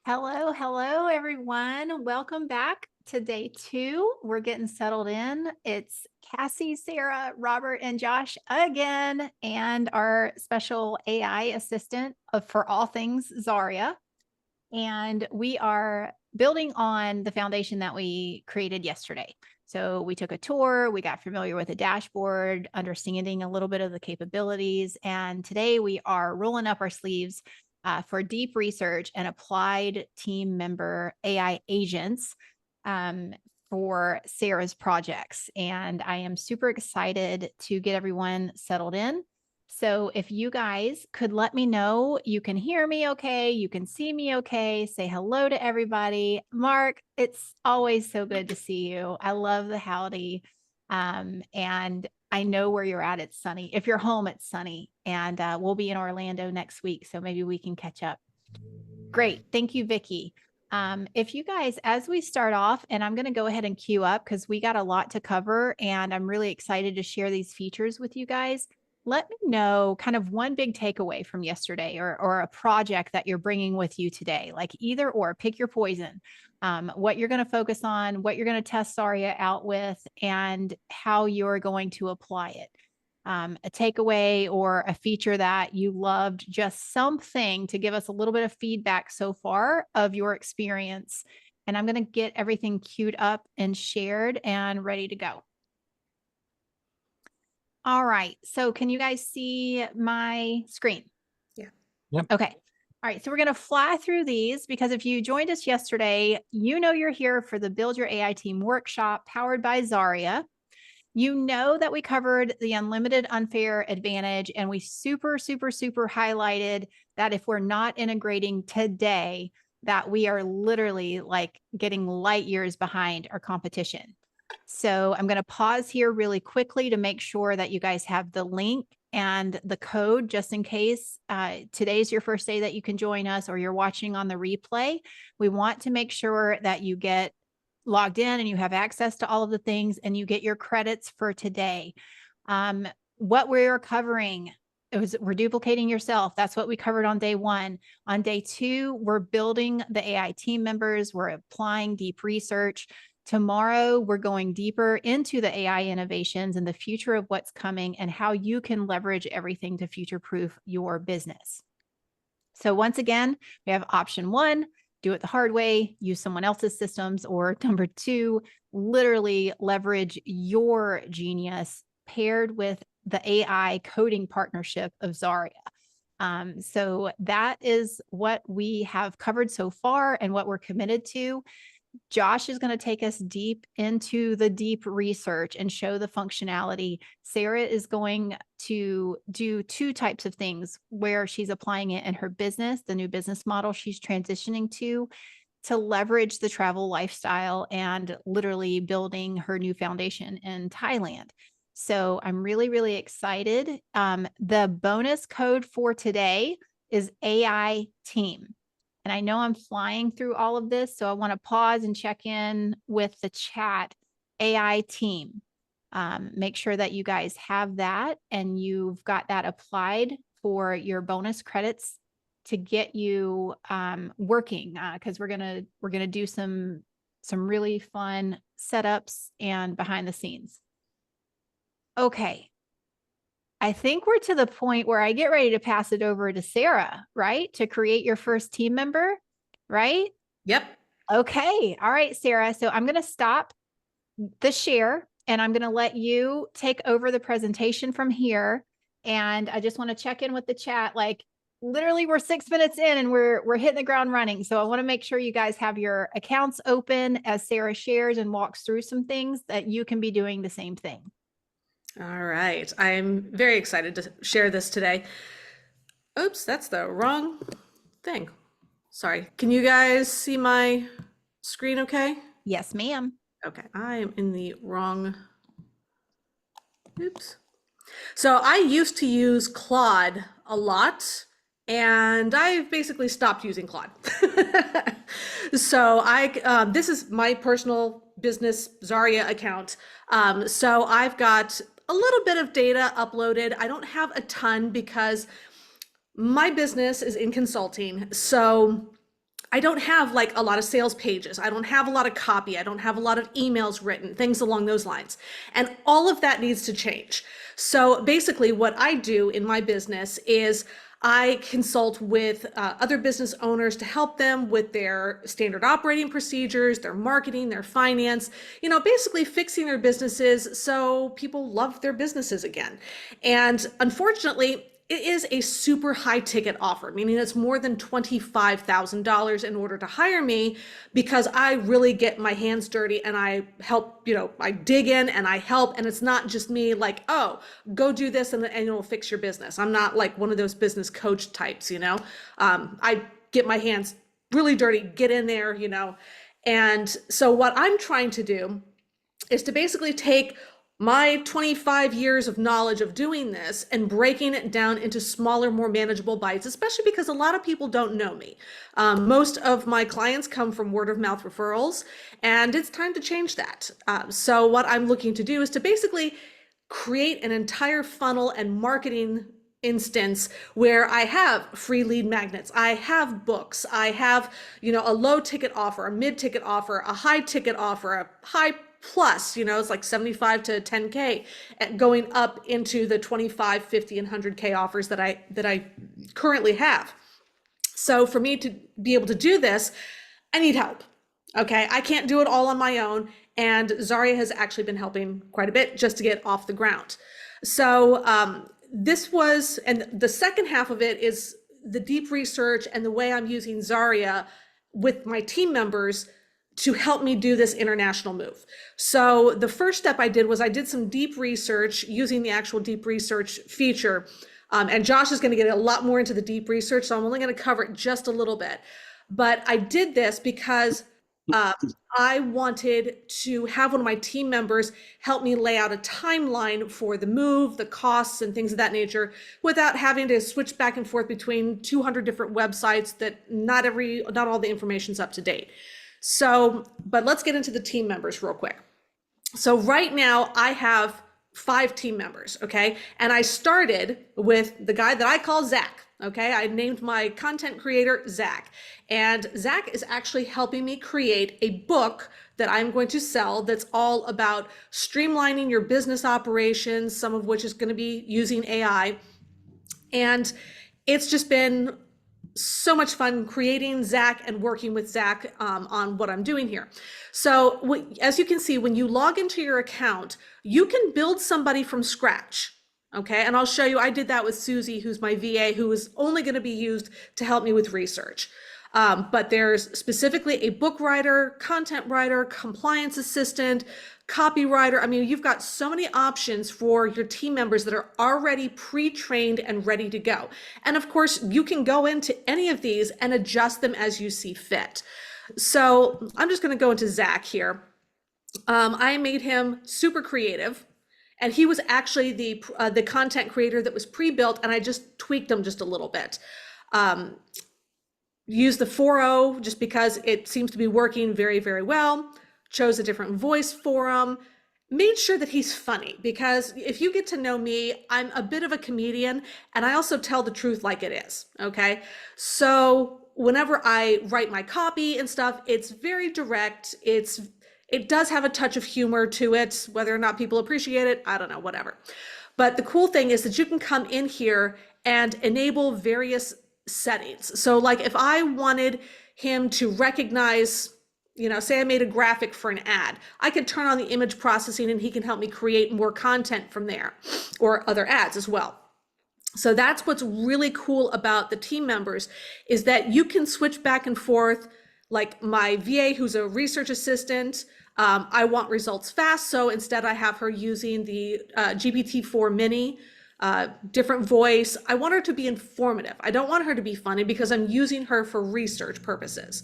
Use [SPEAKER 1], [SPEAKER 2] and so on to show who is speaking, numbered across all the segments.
[SPEAKER 1] Hello, everyone. Welcome back to day 2. We're getting settled in. It's Cassie, Sarah, Robert, and Josh again, and our special AI assistant for all things Zaria. And we are building on the foundation that we created yesterday. So we took a tour, we got familiar with the dashboard, understanding a little bit of the capabilities. And today we are rolling up our sleeves for deep research and applied team member AI agents for Sarah's projects. And I am super excited to get everyone settled in. So if you guys could let me know, you can hear me okay, you can see me okay, say hello to everybody. Mark, it's always so good to see you. I love the howdy. And I know where you're at. It's sunny. If you're home, it's sunny. And we'll be in Orlando next week, so maybe we can catch up. Great. Thank you, Vicki. If you guys, as we start off, and I'm going to go ahead and queue up because we got a lot to cover and I'm really excited to share these features with you guys. Let me know kind of one big takeaway from yesterday or a project that you're bringing with you today, like either or, pick your poison, what you're going to focus on, what you're going to test Zaria out with, and how you're going to apply it. A takeaway or a feature that you loved, just something to give us a little bit of feedback so far of your experience. And I'm going to get everything queued up and shared and ready to go. All right. So can you guys see my screen?
[SPEAKER 2] Yeah.
[SPEAKER 3] Yep.
[SPEAKER 1] Okay. All right. So we're going to fly through these because if you joined us yesterday, you know you're here for the Build Your AI Team workshop powered by Zaria. You know that we covered the unlimited unfair advantage, and we super highlighted that if we're not integrating today, that we are literally like getting light years behind our competition. So I'm going to pause here really quickly to make sure that you guys have the link and the code just in case today's your first day that you can join us or you're watching on the replay. We want to make sure that you get logged in and you have access to all of the things and you get your credits for today. What we're covering is we're duplicating yourself. That's what we covered on day 1. On day 2, we're building the AI team members. We're applying deep research. Tomorrow, we're going deeper into the AI innovations and the future of what's coming and how you can leverage everything to future-proof your business. So once again, we have option 1, do it the hard way, use someone else's systems, or number 2, literally leverage your genius paired with the AI coding partnership of Zaria. So that is what we have covered so far and what we're committed to. Josh is going to take us deep into the deep research and show the functionality. Sarah is going to do 2 types of things where she's applying it in her business, the new business model she's transitioning to leverage the travel lifestyle and literally building her new foundation in Thailand. So I'm really excited. The bonus code for today is AI team. And I know I'm flying through all of this, so I want to pause and check in with the chat. AI team. Make sure that you guys have that and you've got that applied for your bonus credits to get you working because we're gonna do some really fun setups and behind the scenes. Okay. I think we're to the point where I get ready to pass it over to Sarah, right? To create your first team member, right?
[SPEAKER 2] Yep.
[SPEAKER 1] Okay. All right, Sarah. So I'm going to stop the share and I'm going to let you take over the presentation from here. And I just want to check in with the chat. Like literally we're 6 minutes in and we're hitting the ground running. So I want to make sure you guys have your accounts open as Sarah shares and walks through some things that you can be doing the same thing.
[SPEAKER 2] All right. I'm very excited to share this today. Oops, that's the wrong thing. Sorry. Can you guys see my screen okay?
[SPEAKER 1] Yes, ma'am.
[SPEAKER 2] Okay. I am in the wrong. Oops. So I used to use Claude a lot and I've basically stopped using Claude. So this is my personal business Zaria account. So I've got a little bit of data uploaded. I don't have a ton because my business is in consulting. So I don't have like a lot of sales pages. I don't have a lot of copy. I don't have a lot of emails written, things along those lines. And all of that needs to change. So basically what I do in my business is I consult with other business owners to help them with their standard operating procedures, their marketing, their finance, basically fixing their businesses so people love their businesses again. And unfortunately, it is a super high ticket offer, meaning it's more than $25,000 in order to hire me, because I really get my hands dirty and I help, I dig in and I help. And it's not just me like, oh, go do this and it'll fix your business. I'm not like one of those business coach types, I get my hands really dirty, get in there, And so what I'm trying to do is to basically take my 25 years of knowledge of doing this and breaking it down into smaller, more manageable bites, especially because a lot of people don't know me. Most of my clients come from word of mouth referrals, and it's time to change that. So what I'm looking to do is to basically create an entire funnel and marketing instance where I have free lead magnets, I have books, I have, a low ticket offer, a mid ticket offer, a high ticket offer, a high plus, it's like 75 to 10K, and going up into the 25, 50, and 100K offers that I currently have. So for me to be able to do this, I need help. Okay, I can't do it all on my own, and Zaria has actually been helping quite a bit just to get off the ground. So and the second half of it is the deep research and the way I'm using Zaria with my team members to help me do this international move. So the first step I did was I did some deep research using the actual deep research feature. And Josh is going to get a lot more into the deep research, so I'm only going to cover it just a little bit. But I did this because I wanted to have one of my team members help me lay out a timeline for the move, the costs, and things of that nature, without having to switch back and forth between 200 different websites that not all the information's up to date. So, but let's get into the team members real quick. So right now I have 5 team members, okay? And I started with the guy that I call Zach, okay? I named my content creator Zach. And Zach is actually helping me create a book that I'm going to sell that's all about streamlining your business operations, some of which is going to be using AI. And it's just been so much fun creating Zach and working with Zach on what I'm doing here. So as you can see, when you log into your account, you can build somebody from scratch. Okay, and I'll show you, I did that with Susie, who's my VA, who is only going to be used to help me with research. But there's specifically a book writer, content writer, compliance assistant, copywriter. I mean, you've got so many options for your team members that are already pre-trained and ready to go. And of course, you can go into any of these and adjust them as you see fit. So I'm just going to go into Zach here. I made him super creative, and he was actually the content creator that was pre-built, and I just tweaked him just a little bit. Use the 4.0 just because it seems to be working very, very well. Chose a different voice for him. Made sure that he's funny, because if you get to know me, I'm a bit of a comedian, and I also tell the truth like it is, okay? So whenever I write my copy and stuff, it's very direct. It does have a touch of humor to it. Whether or not people appreciate it, I don't know, whatever. But the cool thing is that you can come in here and enable various settings. So like if I wanted him to recognize, say I made a graphic for an ad, I could turn on the image processing and he can help me create more content from there, or other ads as well. So that's what's really cool about the team members, is that you can switch back and forth. Like my VA, who's a research assistant, I want results fast, so instead I have her using the GPT-4 mini, different voice. I want her to be informative. I don't want her to be funny, because I'm using her for research purposes.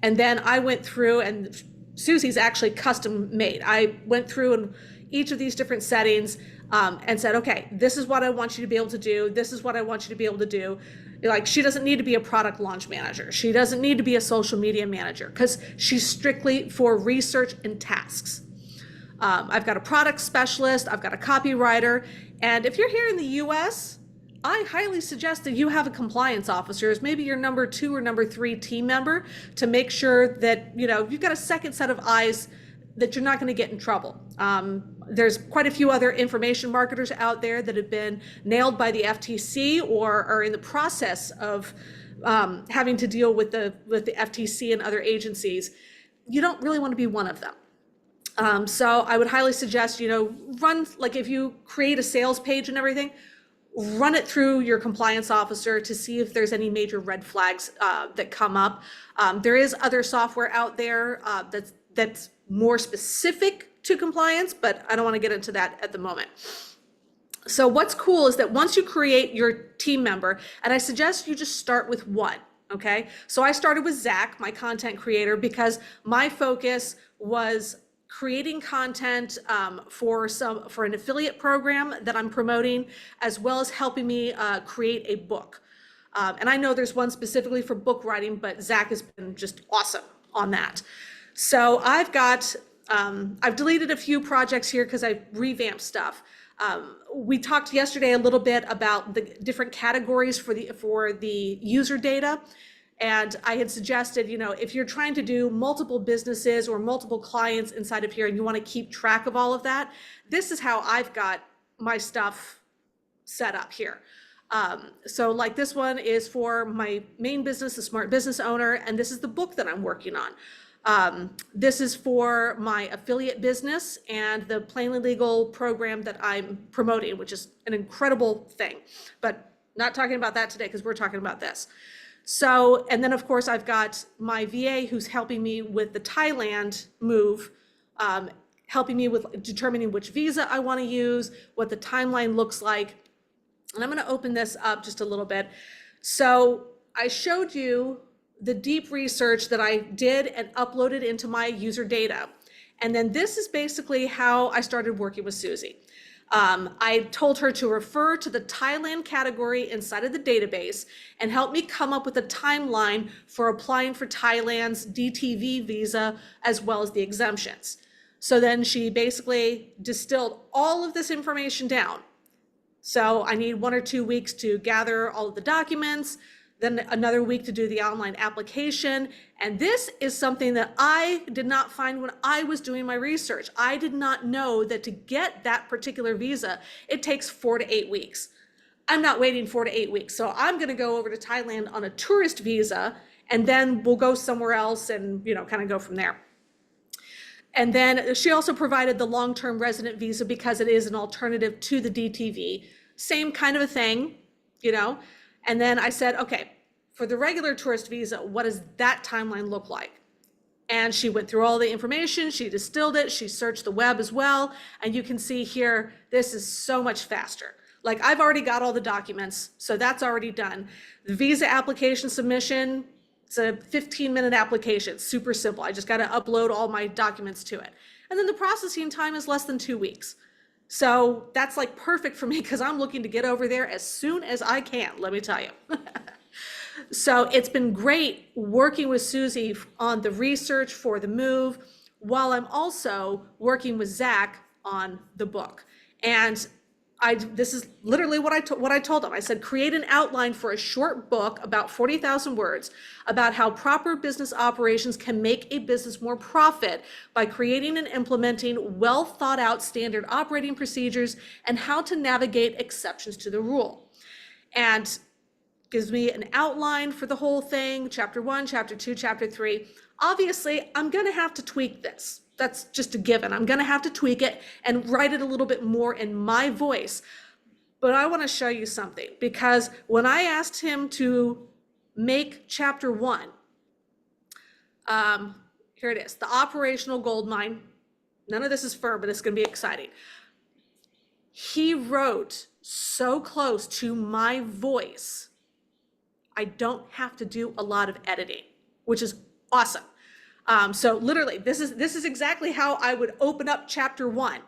[SPEAKER 2] And then I went through, and Susie's actually custom made. I went through and each of these different settings and said, okay, this is what I want you to be able to do. This is what I want you to be able to do. Like, she doesn't need to be a product launch manager. She doesn't need to be a social media manager, because she's strictly for research and tasks. I've got a product specialist, I've got a copywriter, and if you're here in the US, I highly suggest that you have a compliance officer as maybe your number 2 or number 3 team member to make sure that, you've got a second set of eyes, that you're not going to get in trouble. There's quite a few other information marketers out there that have been nailed by the FTC or are in the process of having to deal with the FTC and other agencies. You don't really want to be one of them. So I would highly suggest, run, like if you create a sales page and everything, run it through your compliance officer to see if there's any major red flags that come up. There is other software out there that's more specific to compliance, but I don't want to get into that at the moment. So what's cool is that once you create your team member, and I suggest you just start with one, okay? So I started with Zach, my content creator, because my focus was creating content for an affiliate program that I'm promoting, as well as helping me create a book. And I know there's one specifically for book writing, but Zach has been just awesome on that. So I've deleted a few projects here because I've revamped stuff. We talked yesterday a little bit about the different categories for the user data. And I had suggested, if you're trying to do multiple businesses or multiple clients inside of here and you want to keep track of all of that, this is how I've got my stuff set up here. So like this one is for my main business, the Smart Business Owner, and this is the book that I'm working on. This is for my affiliate business and the Plainly Legal program that I'm promoting, which is an incredible thing, but not talking about that today because we're talking about this. So, and then of course I've got my VA who's helping me with the Thailand move, helping me with determining which visa I want to use, what the timeline looks like. And I'm going to open this up just a little bit. So I showed you the deep research that I did and uploaded into my user data. And then this is basically how I started working with Susie. I told her to refer to the Thailand category inside of the database and help me come up with a timeline for applying for Thailand's DTV visa as well as the exemptions. So then she basically distilled all of this information down. So I need 1 or 2 weeks to gather all of the documents, then another week to do the online application. And this is something that I did not find when I was doing my research. I did not know that to get that particular visa, it takes 4 to 8 weeks. I'm not waiting 4 to 8 weeks. So I'm going to go over to Thailand on a tourist visa, and then we'll go somewhere else and, kind of go from there. And then she also provided the long-term resident visa because it is an alternative to the DTV. Same kind of a thing, And then I said, okay, for the regular tourist visa, what does that timeline look like? And she went through all the information, she distilled it, she searched the web as well. And you can see here, this is so much faster. Like I've already got all the documents, so that's already done. The visa application submission, it's a 15-minute application, super simple. I just got to upload all my documents to it. And then the processing time is less than 2 weeks. So that's like perfect for me because I'm looking to get over there as soon as I can, let me tell you. So it's been great working with Susie on the research for the move while I'm also working with Zach on the book. And this is literally what I told him. I said, create an outline for a short book, about 40,000 words, about how proper business operations can make a business more profit by creating and implementing well thought out standard operating procedures and how to navigate exceptions to the rule. And gives me an outline for the whole thing, chapter 1, chapter 2, chapter 3. Obviously, I'm going to have to tweak this. That's just a given. I'm going to have to tweak it and write it a little bit more in my voice. But I want to show you something, because when I asked him to make chapter 1, here it is, the operational gold mine. None of this is firm, but it's going to be exciting. He wrote so close to my voice, I don't have to do a lot of editing, which is awesome. So literally, this is exactly how I would open up chapter 1.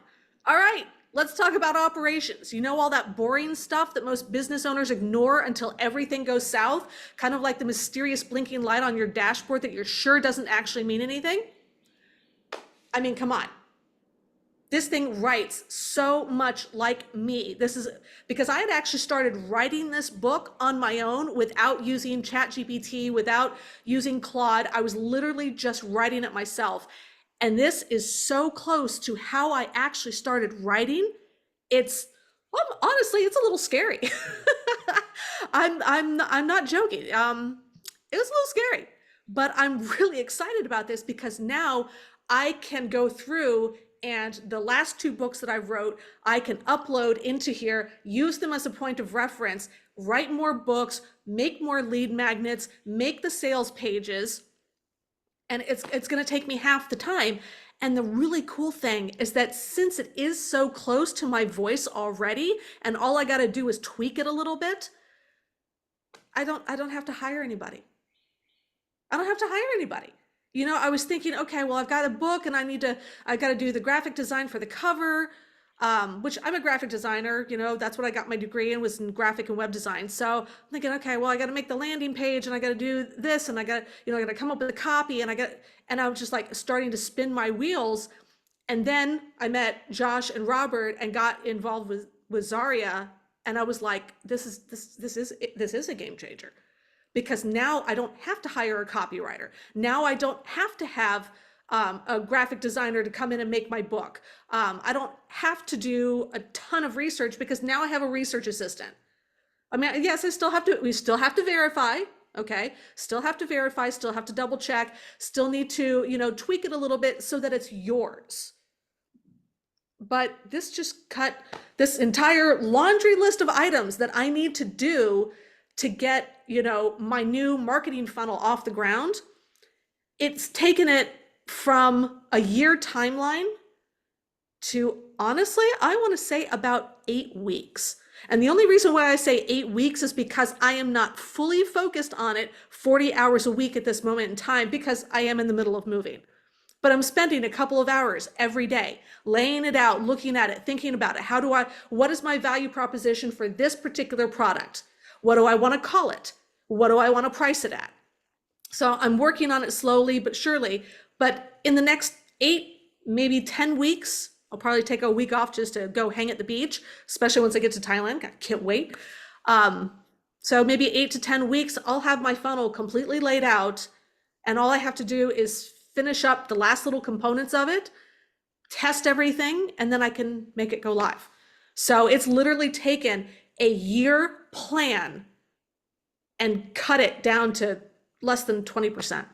[SPEAKER 2] All right, let's talk about operations. All that boring stuff that most business owners ignore until everything goes south, kind of like the mysterious blinking light on your dashboard that you're sure doesn't actually mean anything. I mean, come on. This thing writes so much like me. This is because I had actually started writing this book on my own without using ChatGPT, without using Claude. I was literally just writing it myself. And this is so close to how I actually started writing. It's, well, honestly, it's a little scary. I'm not joking. It was a little scary, but I'm really excited about this because now I can go through, and the last two books that I wrote, I can upload into here, use them as a point of reference, write more books, make more lead magnets, make the sales pages, and it's going to take me half the time. And the really cool thing is that since it is so close to my voice already, and all I got to do is tweak it a little bit, I don't have to hire anybody. I don't have to hire anybody. You know, I was thinking, okay, well, I've got a book and I got to do the graphic design for the cover, which I'm a graphic designer, you know, that's what I got my degree in, was in graphic and web design. So I'm thinking, okay, well, I got to make the landing page and I got to do this and I got to come up with a copy and I was just like starting to spin my wheels. And then I met Josh and Robert and got involved with Zaria. And I was like, this is a game changer, because now I don't have to hire a copywriter. Now I don't have to have a graphic designer to come in and make my book. I don't have to do a ton of research because now I have a research assistant. I mean, yes, we still have to verify, okay? Still have to verify, still have to double check, still need to, you know, tweak it a little bit so that it's yours. But this just cut this entire laundry list of items that I need to do to get, you know, my new marketing funnel off the ground. It's taken it from a year timeline to, honestly, I want to say about 8 weeks. And the only reason why I say 8 weeks is because I am not fully focused on it 40 hours a week at this moment in time, because I am in the middle of moving. But I'm spending a couple of hours every day laying it out, looking at it, thinking about it. What is my value proposition for this particular product? What do I want to call it? What do I want to price it at? So I'm working on it slowly but surely. But in the next 8, maybe 10 weeks, I'll probably take a week off just to go hang at the beach, especially once I get to Thailand. I can't wait. So maybe 8 to 10 weeks, I'll have my funnel completely laid out. And all I have to do is finish up the last little components of it, test everything, and then I can make it go live. So it's literally taken a year plan and cut it down to less than 20%.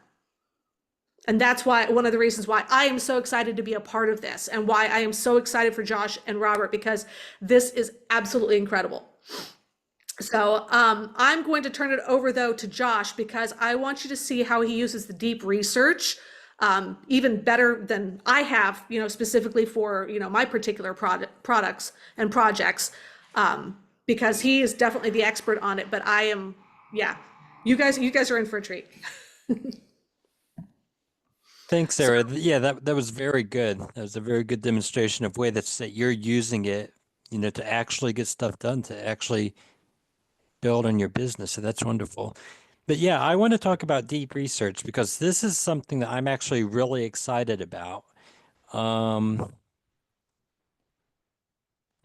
[SPEAKER 2] And that's why, one of the reasons why I am so excited to be a part of this, and why I am so excited for Josh and Robert, because this is absolutely incredible. So I'm going to turn it over though to Josh, because I want you to see how he uses the deep research even better than I have, you know, specifically for, you know, my particular products and projects, because he is definitely the expert on it. But I am, yeah, you guys are in for a treat.
[SPEAKER 3] Thanks, Sarah. Yeah, that was very good. That was a very good demonstration of way that you're using it, you know, to actually get stuff done, to actually build on your business. So that's wonderful. But yeah, I want to talk about deep research because this is something that I'm actually really excited about. Let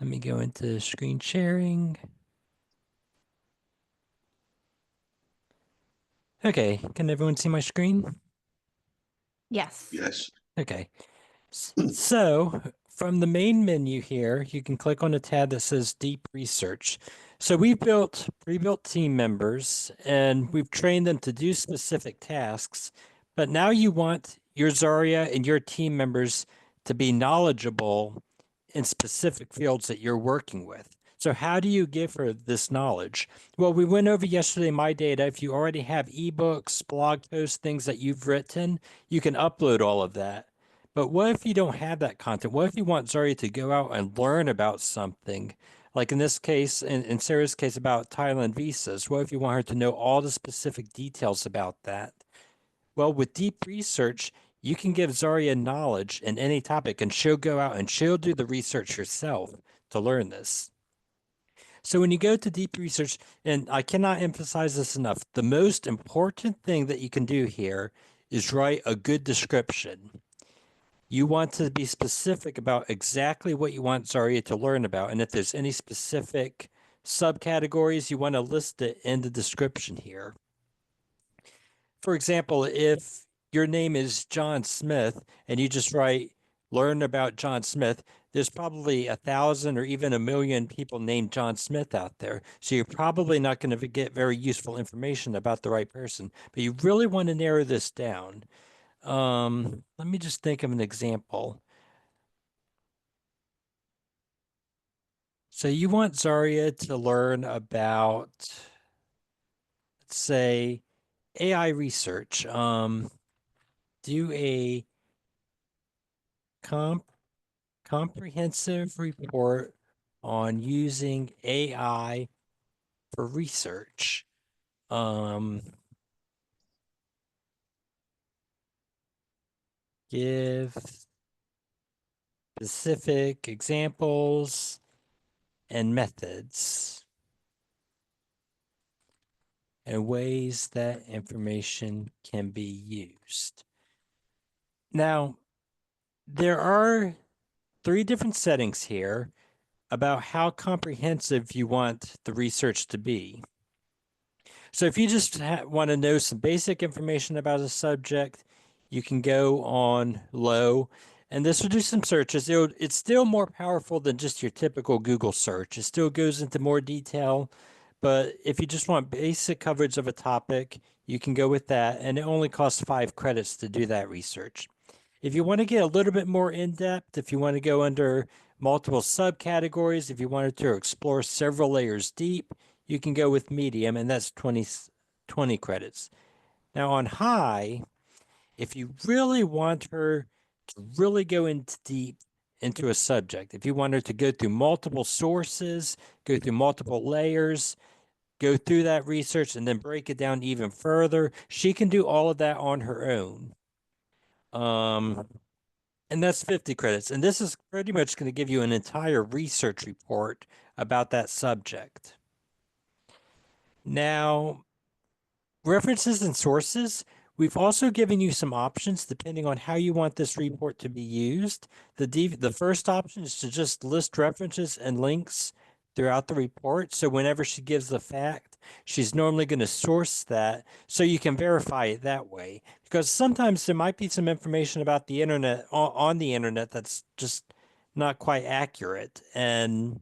[SPEAKER 3] me go into screen sharing. Okay, can everyone see my screen?
[SPEAKER 1] Yes.
[SPEAKER 4] Yes.
[SPEAKER 3] Okay. So from the main menu here, you can click on a tab that says Deep Research. So we've built pre-built team members and we've trained them to do specific tasks, but now you want your Zaria and your team members to be knowledgeable in specific fields that you're working with. So how do you give her this knowledge? Well, we went over yesterday my data. If you already have ebooks, blog posts, things that you've written, you can upload all of that. But what if you don't have that content? What if you want Zaria to go out and learn about something? Like in this case, in Sarah's case about Thailand visas, what if you want her to know all the specific details about that? Well, with deep research, you can give Zaria knowledge in any topic and she'll go out and she'll do the research herself to learn this. So when you go to deep research, and I cannot emphasize this enough, the most important thing that you can do here is write a good description. you want to be specific about exactly what you want Zaria to learn about. And if there's any specific subcategories, you want to list it in the description here. For example, if your name is John Smith and you just write learn about John Smith, there's probably 1,000 or even 1,000,000 people named John Smith out there. So you're probably not going to get very useful information about the right person. But you really want to narrow this down. Let me just think of an example. So you want Zaria to learn about, let's say, AI research. Do a comprehensive report on using AI for research. Give specific examples and methods and ways that information can be used. Now, there are 3 different settings here about how comprehensive you want the research to be. So if you just want to know some basic information about a subject, you can go on low, and this will do some searches. It's still more powerful than just your typical Google search. It still goes into more detail, but if you just want basic coverage of a topic, you can go with that, and it only costs 5 credits to do that research. If you want to get a little bit more in depth, if you want to go under multiple subcategories, if you wanted to explore several layers deep, you can go with medium, and that's 20 credits. Now on high, if you really want her to really go into deep into a subject, if you want her to go through multiple sources, go through multiple layers, go through that research, and then break it down even further, she can do all of that on her own. And that's 50 credits. And this is pretty much going to give you an entire research report about that subject. Now, references and sources, we've also given you some options depending on how you want this report to be used. The first option is to just list references and links throughout the report. So whenever she gives the fact, she's normally going to source that so you can verify it that way. Because sometimes there might be some information about the internet on the internet that's just not quite accurate. And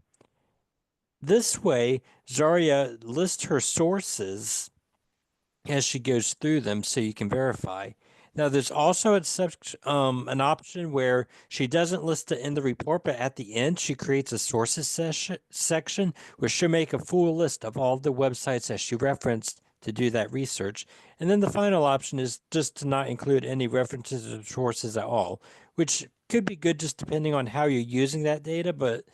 [SPEAKER 3] this way, Zaria lists her sources as she goes through them so you can verify. Now, there's also an option where she doesn't list it in the report, but at the end, she creates a sources section where she'll make a full list of all the websites that she referenced to do that research. And then the final option is just to not include any references or sources at all, which could be good just depending on how you're using that data. But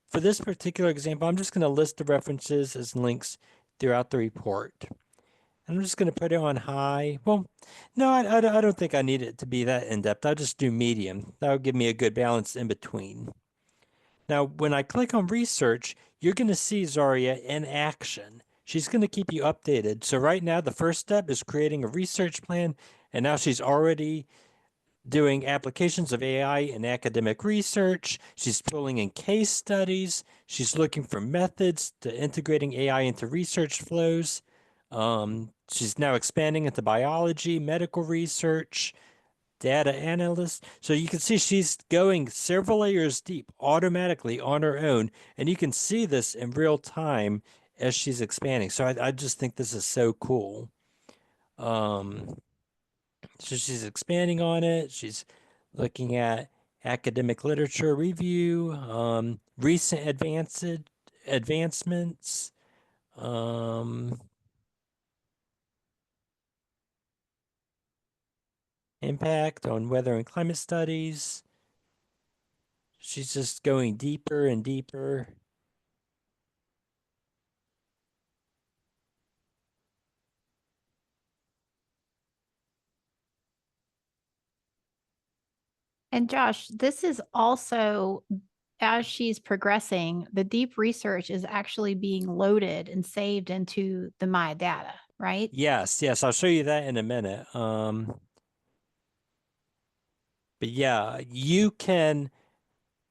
[SPEAKER 3] for this particular example, I'm just going to list the references as links throughout the report. I'm just going to put it on high. Well, no, I don't think I need it to be that in-depth. I'll just do medium. That'll give me a good balance in between. Now, when I click on research, you're going to see Zaria in action. She's going to keep you updated. So right now, the first step is creating a research plan, and now she's already doing applications of AI in academic research. She's pulling in case studies. She's looking for methods to integrating AI into research flows. She's now expanding into biology, medical research, data analyst. So you can see she's going several layers deep automatically on her own. And you can see this in real time as she's expanding. So I just think this is so cool. So she's expanding on it. She's looking at academic literature review, recent advancements, impact on weather and climate studies. She's just going deeper and deeper.
[SPEAKER 1] And Josh, this is also, as she's progressing, the deep research is actually being loaded and saved into the My Data, right?
[SPEAKER 3] Yes, I'll show you that in a minute. But yeah, you can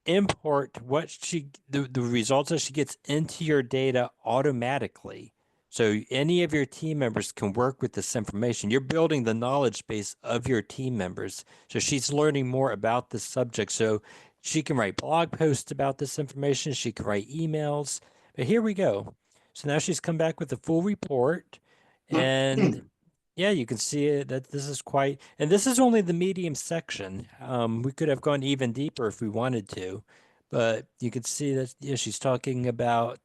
[SPEAKER 3] import the results that she gets into your data automatically. So any of your team members can work with this information. You're building the knowledge base of your team members. So she's learning more about this subject. So she can write blog posts about this information. She can write emails. But here we go. So now she's come back with a full report. And yeah, you can see it, that this is quite, and this is only the medium section. We could have gone even deeper if we wanted to, but you can see that, yeah, she's talking about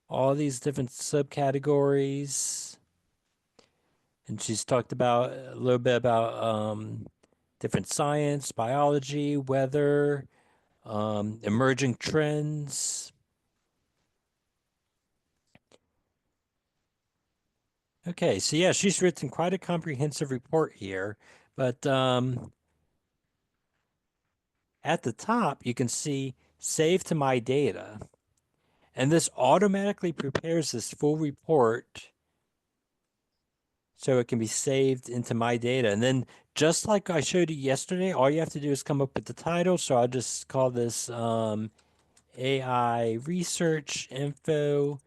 [SPEAKER 3] all these different subcategories, and she's talked about a little bit about different science, biology, weather, emerging trends. Okay, so yeah, she's written quite a comprehensive report here, but at the top, you can see save to my data, and this automatically prepares this full report so it can be saved into my data. And then just like I showed you yesterday, all you have to do is come up with the title. So I'll just call this AI research info,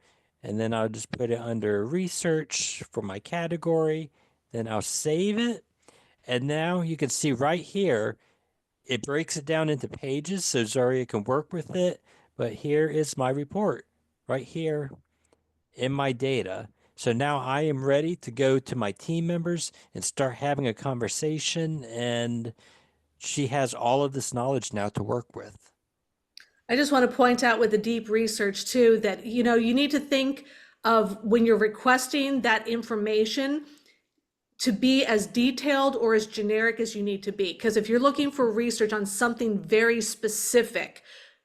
[SPEAKER 3] and then I'll just put it under research for my category. Then I'll save it. And now you can see right here, it breaks it down into pages so Zaria can work with it. But here is my report right here in my data. So now I am ready to go to my team members and start having a conversation. And she has all of this knowledge now to work with.
[SPEAKER 2] I just want to point out with the deep research too, that, you know, you need to think of when you're requesting that information to be as detailed or as generic as you need to be. Because if you're looking for research on something very specific,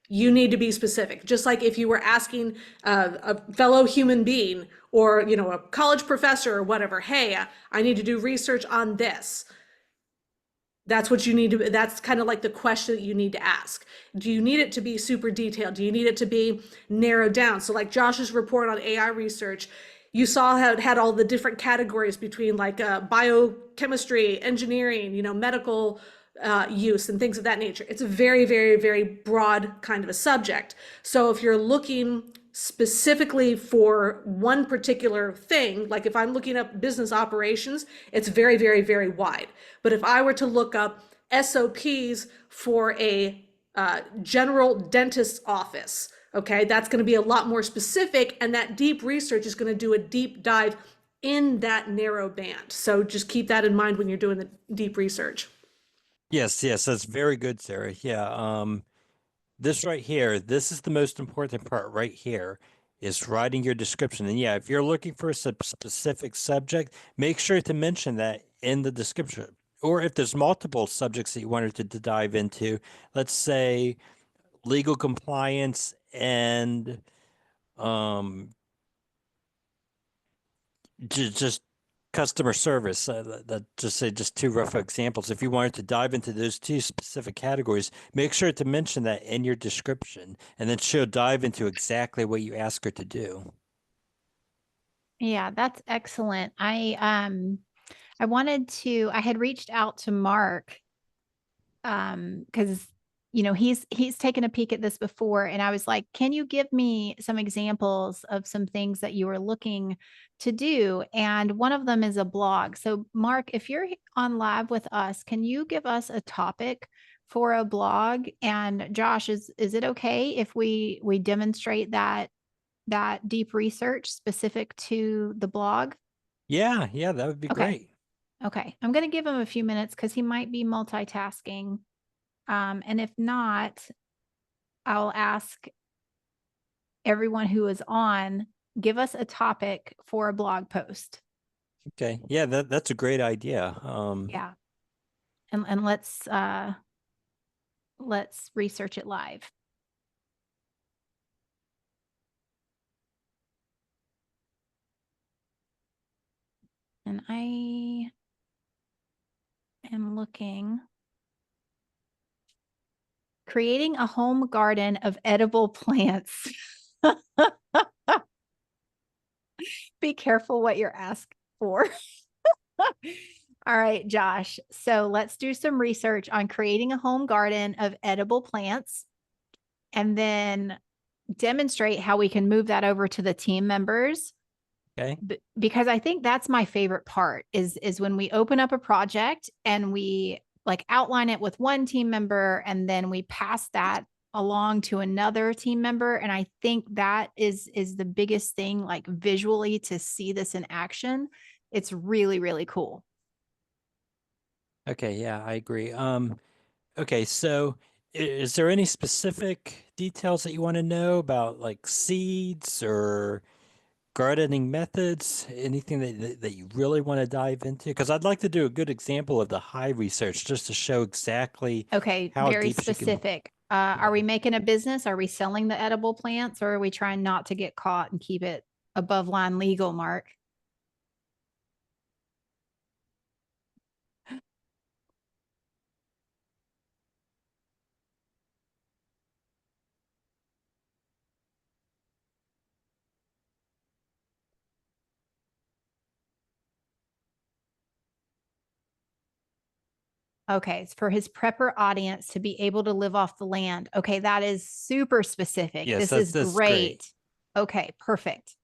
[SPEAKER 2] you need to be specific. Just like if you were asking a fellow human being or, you know, a college professor or whatever, hey, I need to do research on this. That's what you need to, that's kind of like the question that you need to ask. Do you need it to be super detailed? Do you need it to be narrowed down? So like Josh's report on AI research, you saw how it had all the different categories between like biochemistry, engineering, you know, medical use and things of that nature. It's a very, very, very broad kind of a subject. So if you're looking specifically for one particular thing, like if I'm looking up business operations, it's very, very, very wide. But if I were to look up SOPs for a general dentist's office, okay, that's going to be a lot more specific, and that deep research is going to do a deep dive in that narrow band. So just keep that in mind when you're doing the deep research.
[SPEAKER 3] Yes, yes, that's very good, Sarah. Yeah, this right here, this is the most important part right here, is writing your description. And yeah, if you're looking for a specific subject, make sure to mention that in the description. Or if there's multiple subjects that you wanted to dive into, let's say legal compliance and um, just customer service. That just say just two rough examples. If you wanted to dive into those two specific categories, make sure to mention that in your description, and then she'll dive into exactly what you ask her to do.
[SPEAKER 1] Yeah, that's excellent. I had reached out to Mark because you know he's taken a peek at this before, and I was like, can you give me some examples of some things that you were looking to do? And one of them is a blog. So Mark, if you're on live with us, can you give us a topic for a blog? And Josh, is it okay if we demonstrate that deep research specific to the blog?
[SPEAKER 3] Yeah, yeah, that would be
[SPEAKER 1] Okay.
[SPEAKER 3] great.
[SPEAKER 1] Okay. I'm going to give him a few minutes because he might be multitasking. And if not, I'll ask everyone who is on, give us a topic for a blog post.
[SPEAKER 3] Okay, yeah, that's a great idea.
[SPEAKER 1] Yeah. And let's research it live. And I am looking. Creating a home garden of edible plants. Be careful what you're asking for. All right, Josh. So let's do some research on creating a home garden of edible plants and then demonstrate how we can move that over to the team members.
[SPEAKER 3] Okay.
[SPEAKER 1] Because I think that's my favorite part is when we open up a project and we like outline it with one team member and then we pass that along to another team member. And I think that is the biggest thing, like visually, to see this in action. It's really, really cool.
[SPEAKER 3] Okay, yeah, I agree. Okay, so is there any specific details that you want to know about like seeds or gardening methods? Anything that you really want to dive into? Because I'd like to do a good example of the high research just to show exactly
[SPEAKER 1] Okay,
[SPEAKER 3] how
[SPEAKER 1] very
[SPEAKER 3] deep she can.
[SPEAKER 1] specific. Are
[SPEAKER 3] Yeah.
[SPEAKER 1] we making a business? Are we selling the edible plants, or are we trying not to get caught and keep it above line legal, Mark? Okay, it's for his prepper audience to be able to live off the land. Okay, that is super specific.
[SPEAKER 3] Yes,
[SPEAKER 1] This is
[SPEAKER 3] that's great.
[SPEAKER 1] great. Okay, perfect.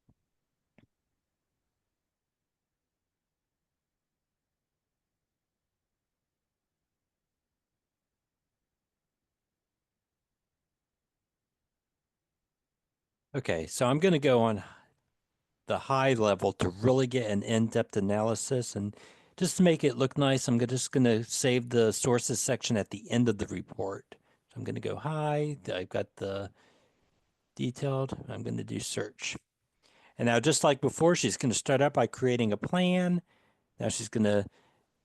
[SPEAKER 3] Okay, so I'm going to go on the high level to really get an in-depth analysis, and just to make it look nice, just going to save the sources section at the end of the report. So I'm going to go high. I've got the detailed. I'm going to do search. And now, just like before, she's going to start out by creating a plan. Now she's going to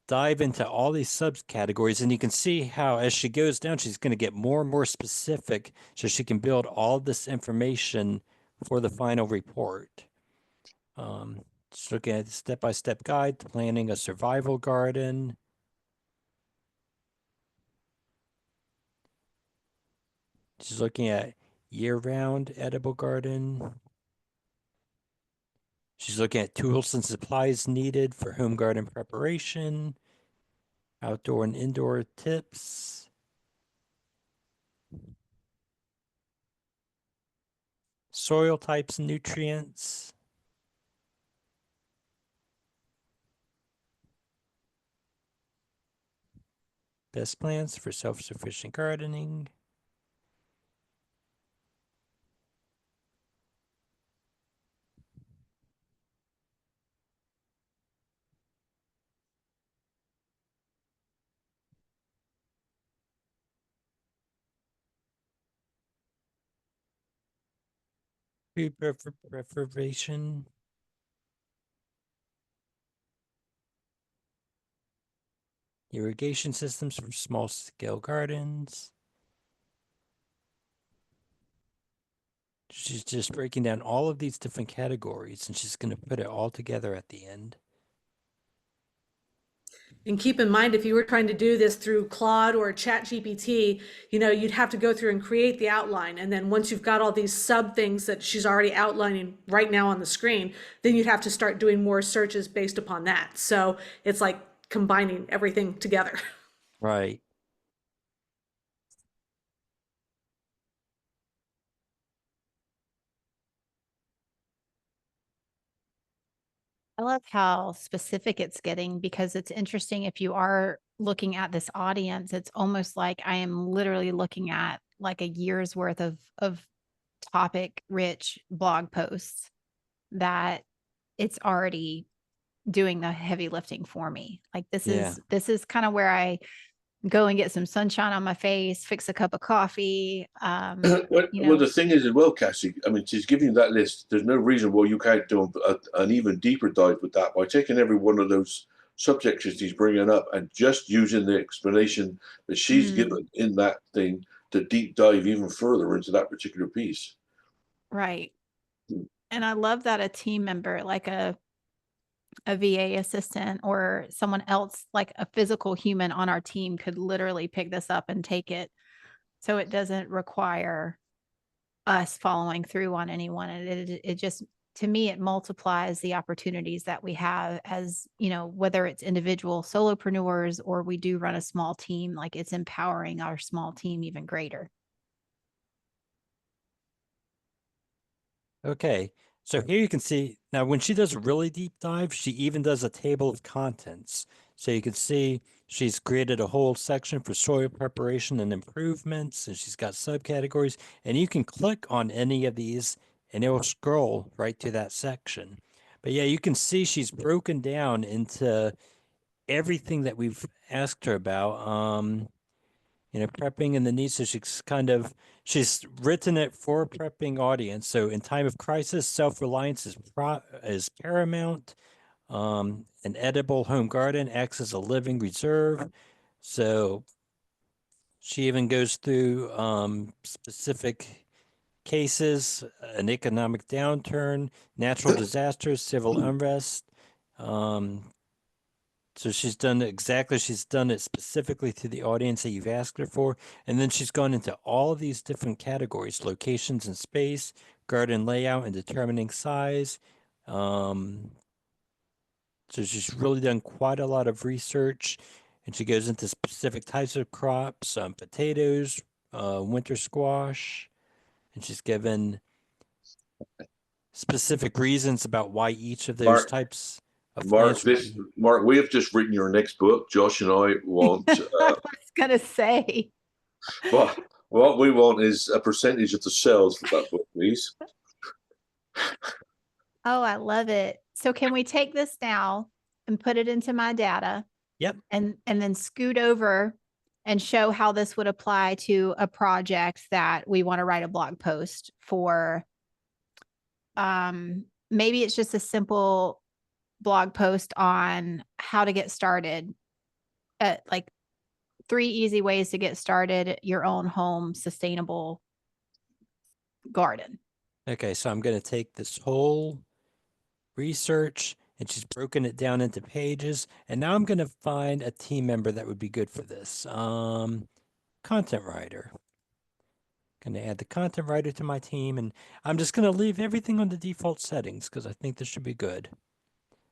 [SPEAKER 3] dive into all these subcategories, and you can see how as she goes down, she's going to get more and more specific so she can build all this information for the final report. Just looking at the step-by-step guide to planning a survival garden. She's looking at year-round edible garden. She's looking at tools and supplies needed for home garden preparation, outdoor and indoor tips, soil types and nutrients, best plants for self-sufficient gardening. Food preservation, irrigation systems for small-scale gardens. She's just breaking down all of these different categories, and she's going to put it all together at the end.
[SPEAKER 2] And keep in mind, if you were trying to do this through Claude or ChatGPT, you'd have to go through and create the outline. And then once you've got all these sub things that she's already outlining right now on the screen, then you'd have to start doing more searches based upon that. So it's like combining everything together.
[SPEAKER 3] Right.
[SPEAKER 1] I love how specific it's getting because it's interesting if you are looking at this audience, it's almost like I am literally looking at like a year's worth of topic rich blog posts that it's already doing the heavy lifting for me. Like
[SPEAKER 3] Yeah.
[SPEAKER 1] this is kind of where I go and get some sunshine on my face, fix a cup of coffee.
[SPEAKER 4] Well, the thing is as well, Cassie, I mean, she's giving you that list. There's no reason why you can't do an even deeper dive with that by taking every one of those subjects that she's bringing up and just using the explanation that she's given in that thing to deep dive even further into that particular piece.
[SPEAKER 1] Right. And I love that a team member, like a VA assistant or someone else, like a physical human on our team, could literally pick this up and take it. So it doesn't require us following through on anyone. And it just to me, it multiplies the opportunities that we have as, whether it's individual solopreneurs or we do run a small team, like it's empowering our small team even greater.
[SPEAKER 3] Okay, so here you can see now when she does a really deep dive, she even does a table of contents. So you can see she's created a whole section for soil preparation and improvements, and she's got subcategories, and you can click on any of these and it will scroll right to that section. But yeah, you can see she's broken down into everything that we've asked her about. Prepping and the needs. So she's written it for a prepping audience. So in time of crisis, self-reliance is paramount. An edible home garden acts as a living reserve. So she even goes through specific cases, an economic downturn, natural disasters, civil unrest. So she's done it specifically to the audience that you've asked her for. And then she's gone into all of these different categories, locations and space, garden layout and determining size. So she's really done quite a lot of research, and she goes into specific types of crops, potatoes, winter squash, and she's given specific reasons about why each of those types of plants would be.
[SPEAKER 4] Mark, we have just written your next book. Josh and I want.
[SPEAKER 1] I was gonna say.
[SPEAKER 4] Well, what we want is a percentage of the sales for that book, please.
[SPEAKER 1] Oh, I love it. So can we take this now and put it into my data?
[SPEAKER 3] Yep.
[SPEAKER 1] And then scoot over and show how this would apply to a project that we want to write a blog post for. Maybe it's just a simple blog post on how to get started, like 3 easy ways to get started your own home sustainable garden.
[SPEAKER 3] Okay, so I'm going to take this whole research and she's broken it down into pages. And now I'm going to find a team member that would be good for this. Content writer. Going to add the content writer to my team, and I'm just going to leave everything on the default settings because I think this should be good.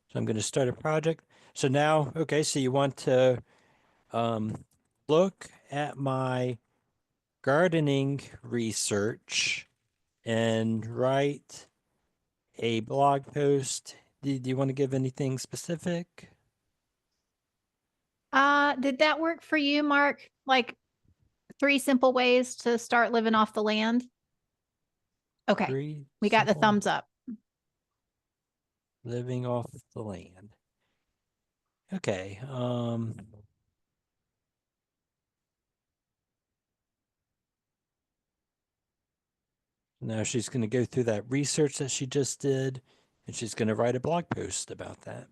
[SPEAKER 3] So I'm going to start a project. So now, okay, so you want to look at my gardening research and write a blog post. Do you want to give anything specific?
[SPEAKER 1] Did that work for you, Mark? Like 3 simple ways to start living off the land? Okay. We got the thumbs up.
[SPEAKER 3] Living off the land. Okay. Now she's going to go through that research that she just did, and she's going to write a blog post about that.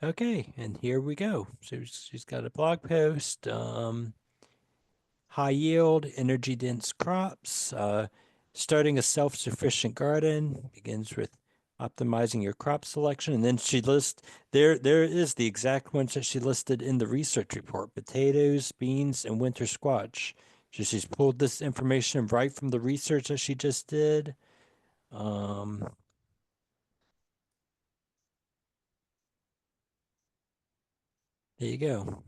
[SPEAKER 3] Okay, and here we go. So she's got a blog post. High yield, energy dense crops. Starting a self-sufficient garden begins with optimizing your crop selection. And then she lists, there is the exact ones that she listed in the research report: potatoes, beans, and winter squash. So she's pulled this information right from the research that she just did. There you go.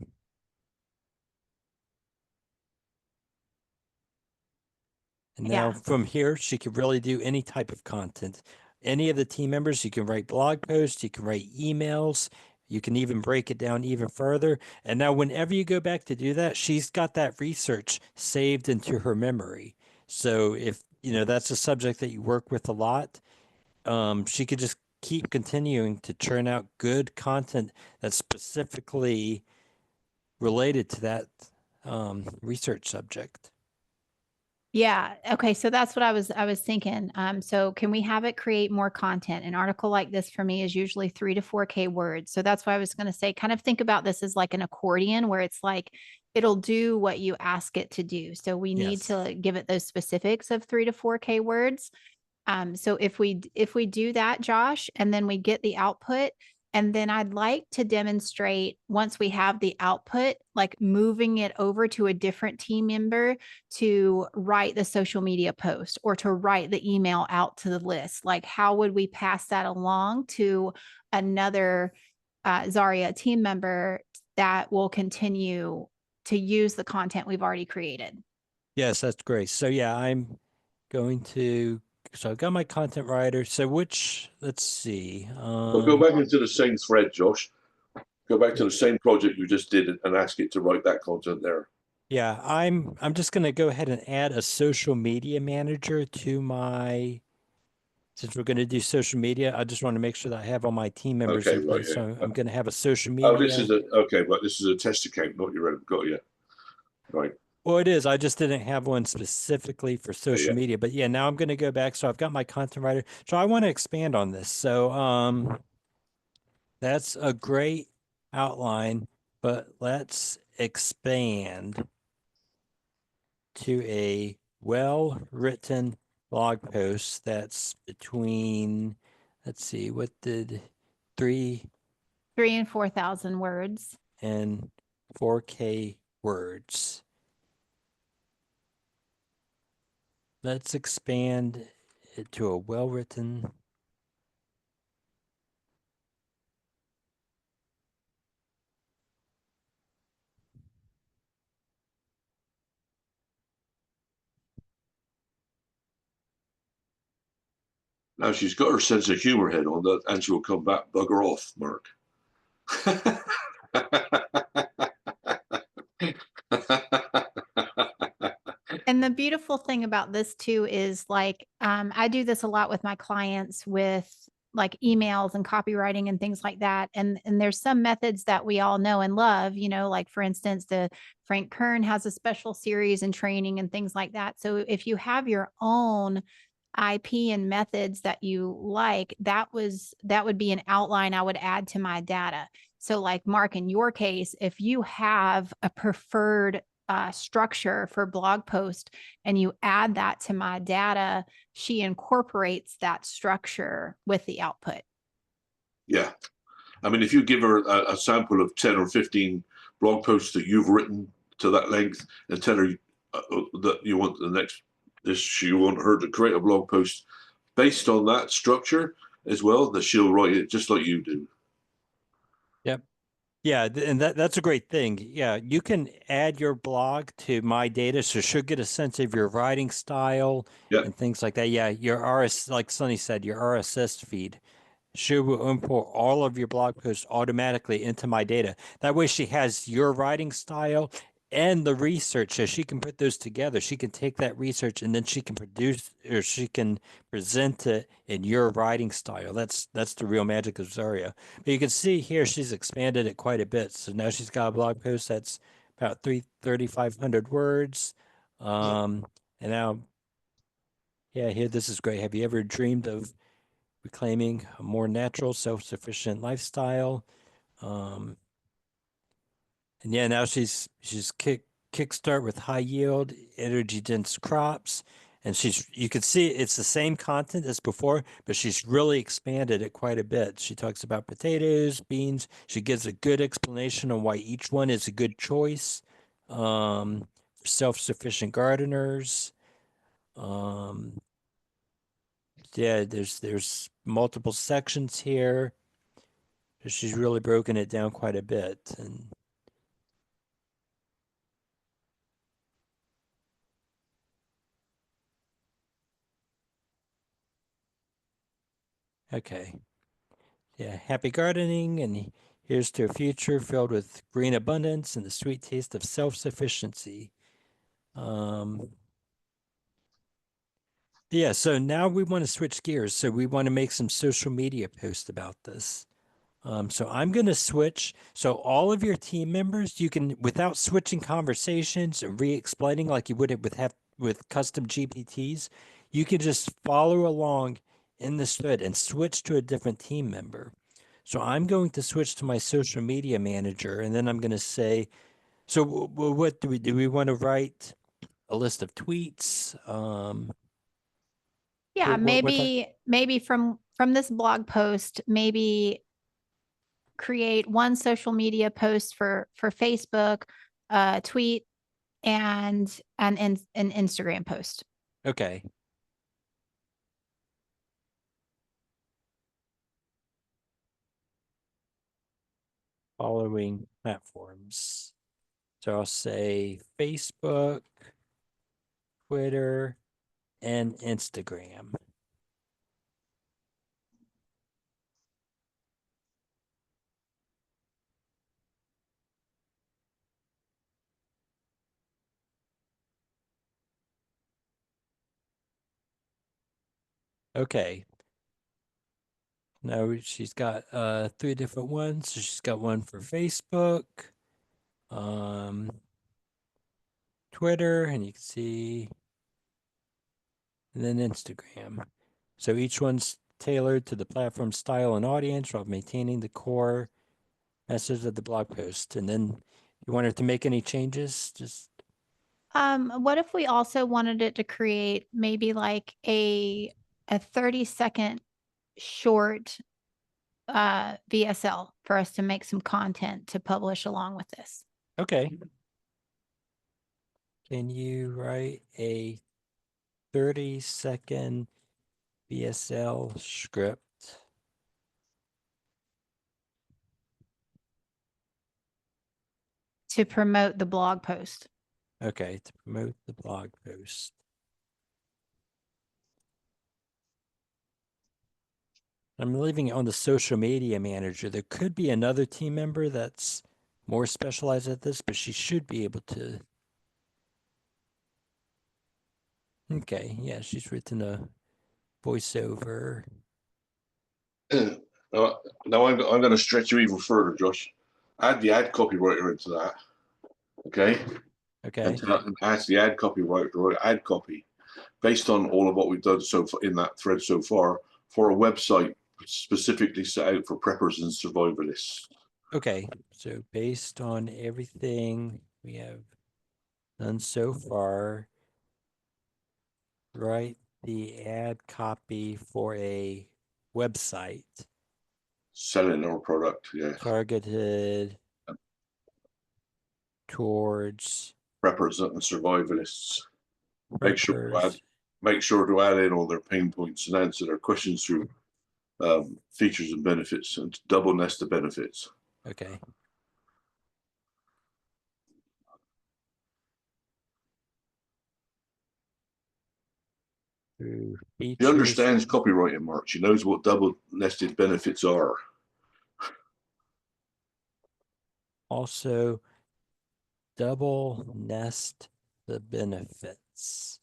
[SPEAKER 3] And now from here, she can really do any type of content. Any of the team members, you can write blog posts, you can write emails, you can even break it down even further. And now whenever you go back to do that, she's got that research saved into her memory. So if, that's a subject that you work with a lot, she could just keep continuing to churn out good content that's specifically related to that research subject.
[SPEAKER 1] Yeah. Okay. So that's what I was thinking. So can we have it create more content? An article like this for me is usually 3 to 4K words. So that's why I was going to say, kind of think about this as like an accordion where it's like, it'll do what you ask it to do. So we need to give it those specifics of 3 to 4K words. So if we do that, Josh, and then we get the output, And then I'd like to demonstrate, once we have the output, like moving it over to a different team member to write the social media post or to write the email out to the list. Like, how would we pass that along to another Zaria team member that will continue to use the content we've already created?
[SPEAKER 3] Yes, that's great. So yeah, I'm going to, so I've got my content writer. So let's see.
[SPEAKER 4] Well, go back into the same thread, Josh. Go back to the same project you just did and ask it to write that content there.
[SPEAKER 3] Yeah, I'm just going to go ahead and add a social media manager to my, since we're going to do social media, I just want to make sure that I have all my team members
[SPEAKER 4] Okay,
[SPEAKER 3] in
[SPEAKER 4] right.
[SPEAKER 3] place. So
[SPEAKER 4] Yeah.
[SPEAKER 3] I'm going to have a social
[SPEAKER 4] Oh, this
[SPEAKER 3] media.
[SPEAKER 4] is okay, but this is a test account, not your own. Got you. Right.
[SPEAKER 3] Well, it is. I just didn't have one specifically for social
[SPEAKER 4] Yeah.
[SPEAKER 3] media. But yeah, now I'm going to go back. So I've got my content writer. So I want to expand on this. So that's a great outline, but let's expand to a well-written blog post that's between, let's see, what did 3
[SPEAKER 1] and 4,000 words.
[SPEAKER 3] and 4K words. Let's expand it to a well-written.
[SPEAKER 4] Now she's got her sense of humor head on that, and she will come back. Bugger off, Mark.
[SPEAKER 1] And the beautiful thing about this too is, like, I do this a lot with my clients with like emails and copywriting and things like that. And there's some methods that we all know and love, like for instance, the Frank Kern has a special series and training and things like that. So if you have your own IP and methods that you like, that would be an outline I would add to my data. So like Mark, in your case, if you have a preferred structure for blog post and you add that to my data, she incorporates that structure with the output.
[SPEAKER 4] Yeah. I mean, if you give her a sample of 10 or 15 blog posts that you've written to that length and tell her that you want you want her to create a blog post based on that structure as well, that she'll write it just like you do.
[SPEAKER 3] Yep. Yeah, and that's a great thing. Yeah, you can add your blog to my data, so she'll get a sense of your writing style and things like that. Yeah, your RSS, like Sunny said, your RSS feed. She will import all of your blog posts automatically into my data. That way she has your writing style and the research, so she can put those together. She can take that research and then she can produce, or she can present it in your writing style. That's the real magic of Zaria. But you can see here she's expanded it quite a bit. So now she's got a blog post that's about 3,500 words. And now, yeah, here, this is great. Have you ever dreamed of reclaiming a more natural, self-sufficient lifestyle? And yeah, now she's kickstart with high yield, energy dense crops. And you can see it's the same content as before, but she's really expanded it quite a bit. She talks about potatoes, beans. She gives a good explanation on why each one is a good choice for self-sufficient gardeners. Yeah, there's multiple sections here. She's really broken it down quite a bit. And okay. Yeah, happy gardening, and here's to a future filled with green abundance and the sweet taste of self-sufficiency. Yeah, so now we want to switch gears. So we want to make some social media posts about this. So I'm going to switch. So all of your team members, you can, without switching conversations and re-explaining like you would with custom GPTs, you can just follow along in this thread and switch to a different team member. So I'm going to switch to my social media manager, and then I'm going to say, so what do we do? We want to write a list of tweets.
[SPEAKER 1] Yeah, maybe from this blog post, maybe create one social media post for Facebook, tweet, and an Instagram post.
[SPEAKER 3] Okay. Following platforms. So I'll say Facebook, Twitter, and Instagram. Okay. Now she's got 3 different ones. So she's got one for Facebook, Twitter, and you can see, and then Instagram. So each one's tailored to the platform style and audience while maintaining the core message of the blog post. And then you want her to make any changes, just
[SPEAKER 1] What if we also wanted it to create maybe like a 30-second short VSL for us to make some content to publish along with this?
[SPEAKER 3] okay. Can you write a 30-second VSL script?
[SPEAKER 1] To promote the blog post.
[SPEAKER 3] Okay, to promote the blog post. I'm leaving it on the social media manager. There could be another team member that's more specialized at this, but she should be able to. Okay, yeah, she's written a voiceover.
[SPEAKER 4] Now I'm going to stretch you even further, Josh. Add the ad copywriter into that. Okay.
[SPEAKER 3] Okay.
[SPEAKER 4] And ask the ad copywriter to write ad copy based on all of what we've done so far in that thread so far for a website specifically set out for preppers and survivalists.
[SPEAKER 3] Okay, so based on everything we have done so far, write the ad copy for a website
[SPEAKER 4] Selling our product, yeah.
[SPEAKER 3] targeted towards
[SPEAKER 4] Preppers and survivalists.
[SPEAKER 3] preppers.
[SPEAKER 4] Make sure to add in all their pain points and answer their questions through features and benefits, and double nest the benefits.
[SPEAKER 3] Okay. Through
[SPEAKER 4] He
[SPEAKER 3] features.
[SPEAKER 4] understands copywriting, Mark. She knows what double nested benefits are.
[SPEAKER 3] Also, double nest the benefits.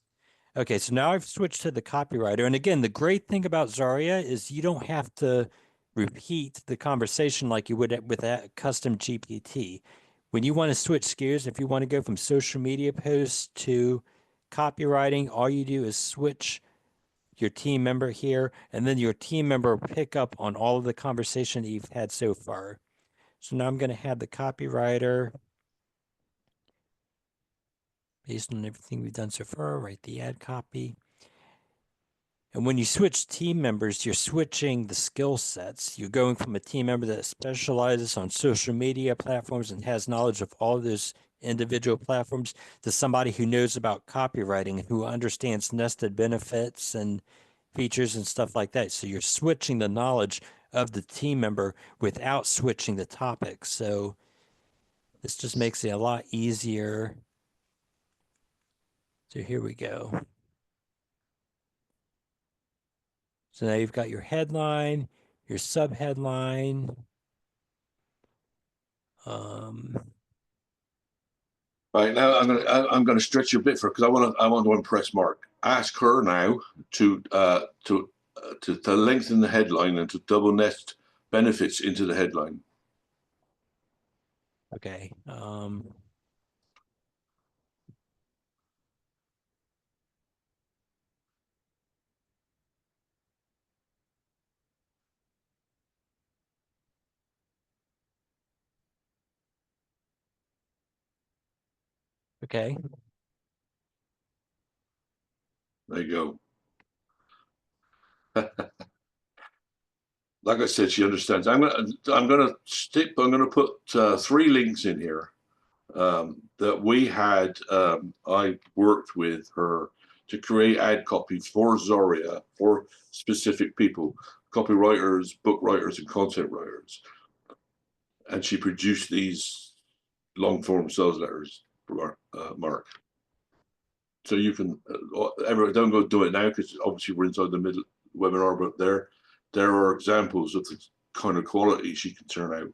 [SPEAKER 3] Okay, so now I've switched to the copywriter. And again, the great thing about Zaria is you don't have to repeat the conversation like you would with a custom GPT. When you want to switch gears, if you want to go from social media posts to copywriting, all you do is switch your team member here, and then your team member will pick up on all of the conversation that you've had so far. So now I'm going to have the copywriter, based on everything we've done so far, write the ad copy. And when you switch team members, you're switching the skill sets. You're going from a team member that specializes on social media platforms and has knowledge of all of those individual platforms to somebody who knows about copywriting and who understands nested benefits and features and stuff like that. So you're switching the knowledge of the team member without switching the topic. So this just makes it a lot easier. So here we go. So now you've got your headline, your subheadline.
[SPEAKER 4] Right now, I'm gonna stretch you a bit for because I want to impress Mark. Ask her now to lengthen the headline and to double nest benefits into the headline.
[SPEAKER 3] Okay. Okay.
[SPEAKER 4] There you go. like I said, she understands. I'm gonna put 3 links in here that we had. I worked with her to create ad copy for Zaria for specific people, copywriters, book writers, and content writers. And she produced these long form sales letters for Mark. So you can, don't go do it now because obviously we're inside the middle webinar, but there are examples of the kind of quality she can turn out.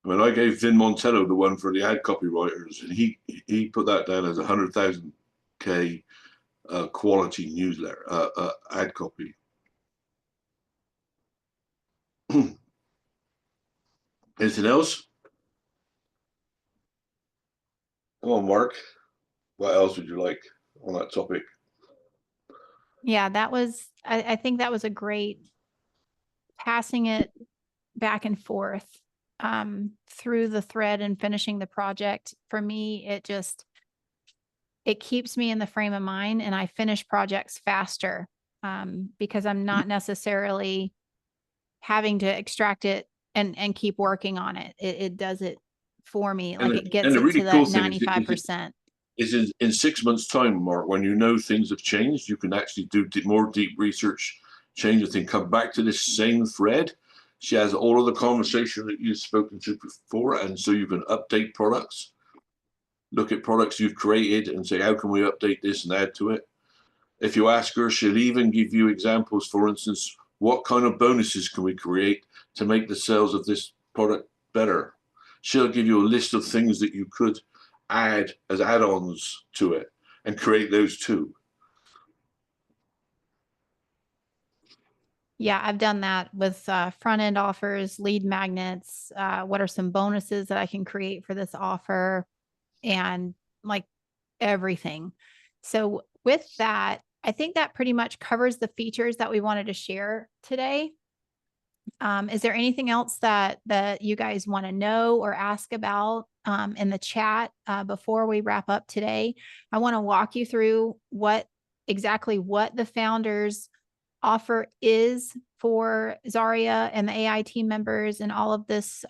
[SPEAKER 4] I mean, I gave Vin Montello the one for the ad copywriters, and he put that down as 100,000K quality newsletter ad copy. Anything else? Come on, Mark. What else would you like on that topic?
[SPEAKER 1] Yeah, that was, I think that was a great passing it back and forth through the thread and finishing the project. For me, it keeps me in the frame of mind, and I finish projects faster because I'm not necessarily having to extract it and keep working on it. It does it for me. Like it gets it
[SPEAKER 4] really
[SPEAKER 1] to
[SPEAKER 4] cool
[SPEAKER 1] that 95%.
[SPEAKER 4] Is in 6 months' time, Mark, when you know things have changed, you can actually do more deep research, change the thing, come back to this same thread. She has all of the conversation that you've spoken to before, and so you can update products, look at products you've created and say, how can we update this and add to it? If you ask her, she'll even give you examples. For instance, what kind of bonuses can we create to make the sales of this product better? She'll give you a list of things that you could add as add-ons to it and create those too.
[SPEAKER 1] Yeah, I've done that with front-end offers, lead magnets. What are some bonuses that I can create for this offer, and like everything. So with that, I think that pretty much covers the features that we wanted to share today. Is there anything else that you guys want to know or ask about in the chat before we wrap up today? I want to walk you through exactly what the founders offer is for Zaria and the AI team members and all of this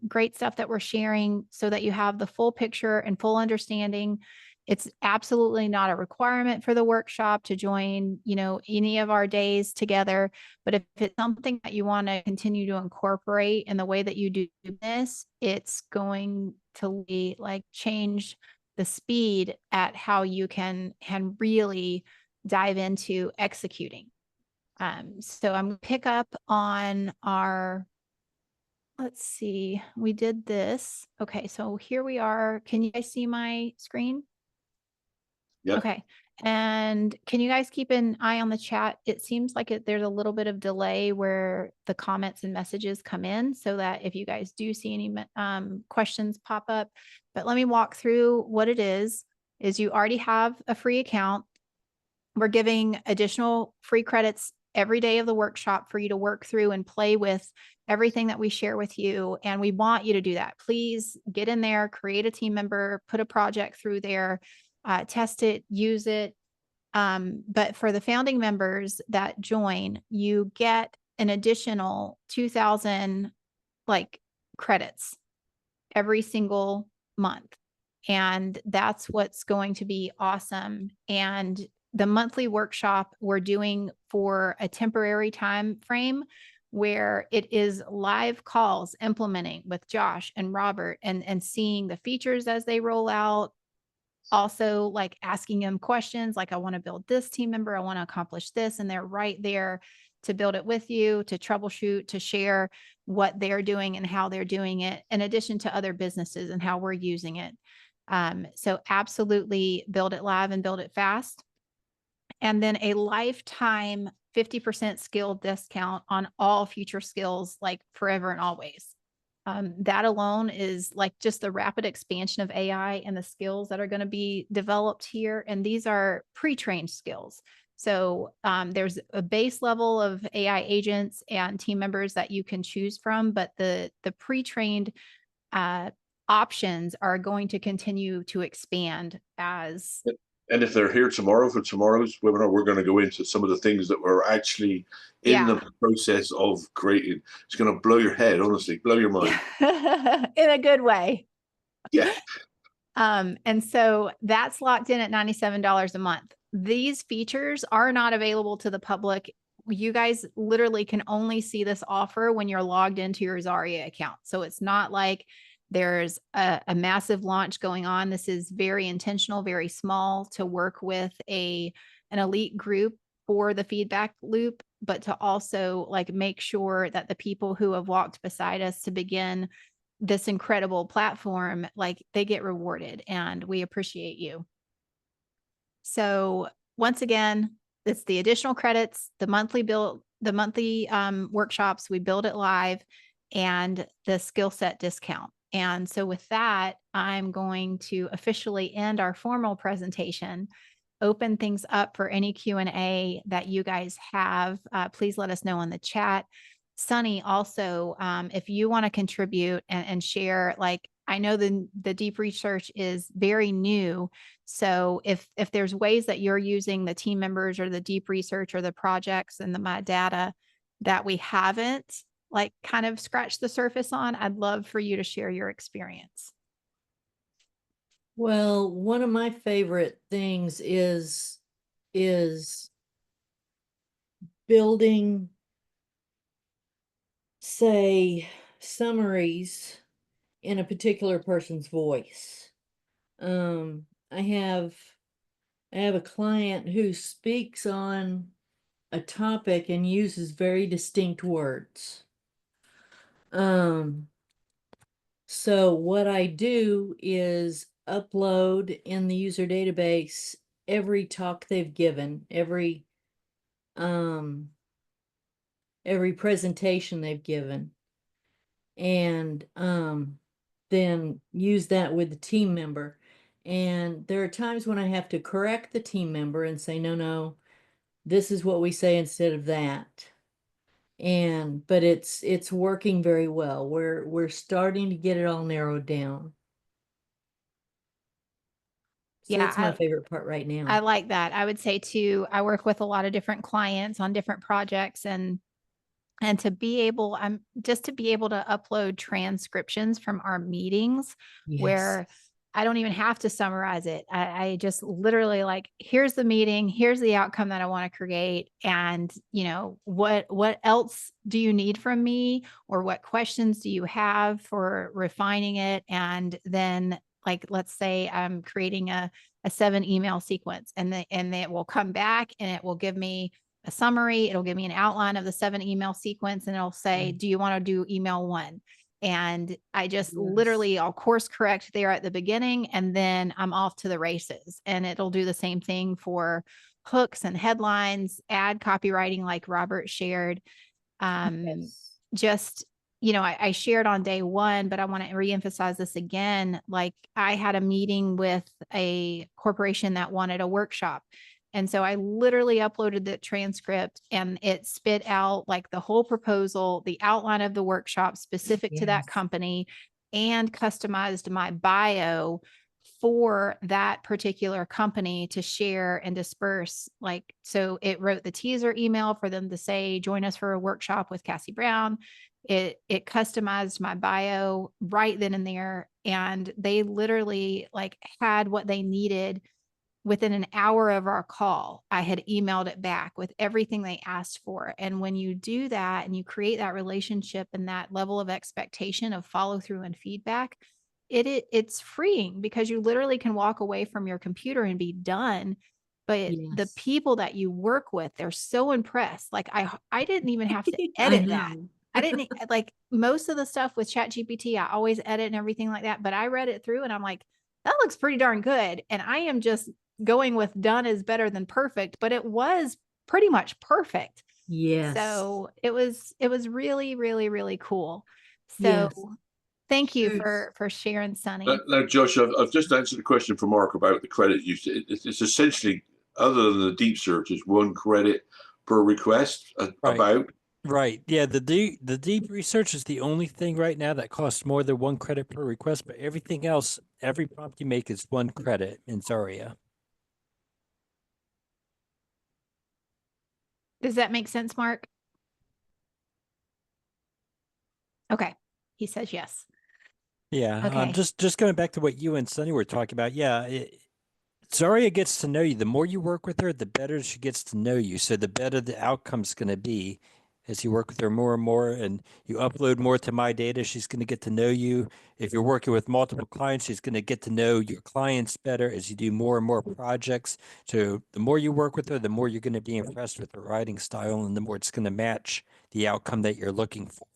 [SPEAKER 1] great stuff that we're sharing, so that you have the full picture and full understanding. It's absolutely not a requirement for the workshop to join, any of our days together. But if it's something that you want to continue to incorporate in the way that you do this, it's going to change the speed at how you can really dive into executing. So I'm going to pick up on let's see, we did this. Okay, so here we are. Can you guys see my screen?
[SPEAKER 4] Yeah.
[SPEAKER 1] Okay. And can you guys keep an eye on the chat? It seems like there's a little bit of delay where the comments and messages come in, so that if you guys do see any questions pop up. But let me walk through what it is you already have a free account. We're giving additional free credits every day of the workshop for you to work through and play with everything that we share with you. And we want you to do that. Please get in there, create a team member, put a project through there, test it, use it. But for the founding members that join, you get an additional 2,000 credits every single month. And that's what's going to be awesome. And the monthly workshop we're doing for a temporary time frame, where it is live calls implementing with Josh and Robert and seeing the features as they roll out. Also, asking them questions like, I want to build this team member, I want to accomplish this, and they're right there to build it with you, to troubleshoot, to share what they're doing and how they're doing it, in addition to other businesses and how we're using it. So absolutely build it live and build it fast. And then a lifetime 50% skill discount on all future skills, forever and always. That alone is just the rapid expansion of AI and the skills that are going to be developed here. And these are pre-trained skills. So there's a base level of AI agents and team members that you can choose from, but the pre-trained options are going to continue to expand as
[SPEAKER 4] And if they're here tomorrow for tomorrow's webinar, we're going to go into some of the things that we're actually in the process of creating. It's going to blow your head, honestly, blow your mind.
[SPEAKER 1] In a good way.
[SPEAKER 4] Yeah.
[SPEAKER 1] And so that's locked in at $97 a month. These features are not available to the public. You guys literally can only see this offer when you're logged into your Zaria account. So it's not like there's a massive launch going on. This is very intentional, very small, to work with an elite group for the feedback loop, but to also like make sure that the people who have walked beside us to begin this incredible platform, like they get rewarded, and we appreciate you. So once again, it's the additional credits, the monthly workshops, we build it live, and the skill set discount. And so with that, I'm going to officially end our formal presentation, open things up for any Q&A that you guys have. Please let us know in the chat. Sunny, also, if you want to contribute and share, like, I know the deep research is very new. So if there's ways that you're using the team members or the deep research or the projects and my data that we haven't like kind of scratched the surface on, I'd love for you to share your experience.
[SPEAKER 5] Well, one of my favorite things is building, say, summaries in a particular person's voice. I have a client who speaks on a topic and uses very distinct words. So what I do is upload in the user database every talk they've given, every presentation they've given, and then use that with the team member. And there are times when I have to correct the team member and say, no, this is what we say instead of that. But it's working very well. We're starting to get it all narrowed down. So
[SPEAKER 1] Yeah,
[SPEAKER 5] that's my favorite part right now.
[SPEAKER 1] I like that. I would say too, I work with a lot of different clients on different projects, and to be able, to be able to upload transcriptions from our meetings where I don't even have to summarize it. I just literally like, here's the meeting, here's the outcome that I want to create. And you know, what else do you need from me, or what questions do you have for refining it? And then like, let's say I'm creating a 7 email sequence, and it will come back and it will give me a summary. It'll give me an outline of the 7 email sequence, and it'll say, do you want to do email 1? And I just literally, I'll course correct there at the beginning, and then I'm off to the races. And it'll do the same thing for hooks and headlines, ad copywriting, like Robert shared. Just, you know, I shared on day 1, but I want to reemphasize this again. Like, I had a meeting with a corporation that wanted a workshop. And so I literally uploaded the transcript, and it spit out like the whole proposal, the outline of the workshop specific to that company, and customized my bio for that particular company to share and disperse. Like, so it wrote the teaser email for them to say, join us for a workshop with Cassie Brown. It customized my bio right then and there. And they literally like had what they needed within an hour of our call. I had emailed it back with everything they asked for. And when you do that and you create that relationship and that level of expectation of follow through and feedback, it's freeing, because you literally can walk away from your computer and be done. But the people that you work with, they're so impressed. Like I didn't even have to edit that. I didn't like most of the stuff with ChatGPT. I always edit and everything like that. But I read it through and I'm like, that looks pretty darn good. And I am just going with done is better than perfect, but it was pretty much perfect.
[SPEAKER 5] Yes.
[SPEAKER 1] So it was really, really, really cool. So thank you for sharing, Sunny.
[SPEAKER 4] Now, Josh, I've just answered the question from Mark about the credit use. It's essentially, other than the deep search, is 1 credit per request.
[SPEAKER 3] Right. Yeah. The deep research is the only thing right now that costs more than 1 credit per request, but everything else, every prompt you make is 1 credit in Zaria.
[SPEAKER 1] Does that make sense, Mark? Okay. He says yes.
[SPEAKER 3] Yeah.
[SPEAKER 1] Okay.
[SPEAKER 3] Just going back to what you and Sunny were talking about. Yeah. Zaria gets to know you. The more you work with her, the better she gets to know you. So the better the outcome's going to be as you work with her more and more and you upload more to my data, she's going to get to know you. If you're working with multiple clients, she's going to get to know your clients better as you do more and more projects. So the more you work with her, the more you're going to be impressed with her writing style and the more it's going to match the outcome that you're looking for.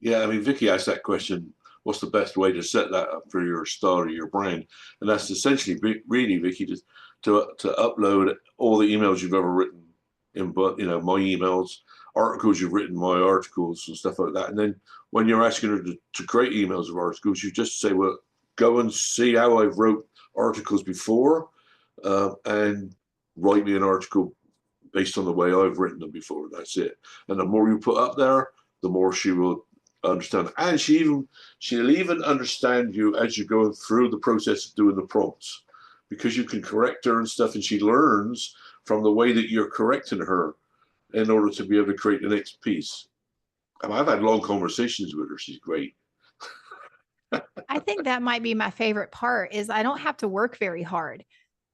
[SPEAKER 4] Yeah, I mean, Vicky asked that question, what's the best way to set that up for your style or your brand? And that's essentially really, Vicky, to upload all the emails you've ever written in, but you know, my emails, articles you've written, my articles and stuff like that. And then when you're asking her to create emails of articles, you just say, well, go and see how I've wrote articles before, and write me an article based on the way I've written them before. That's it. And the more you put up there, the more she will understand, and she'll even understand you as you're going through the process of doing the prompts, because you can correct her and stuff, and she learns from the way that you're correcting her in order to be able to create the next piece. And I've had long conversations with her. She's great.
[SPEAKER 1] I think that might be my favorite part is I don't have to work very hard.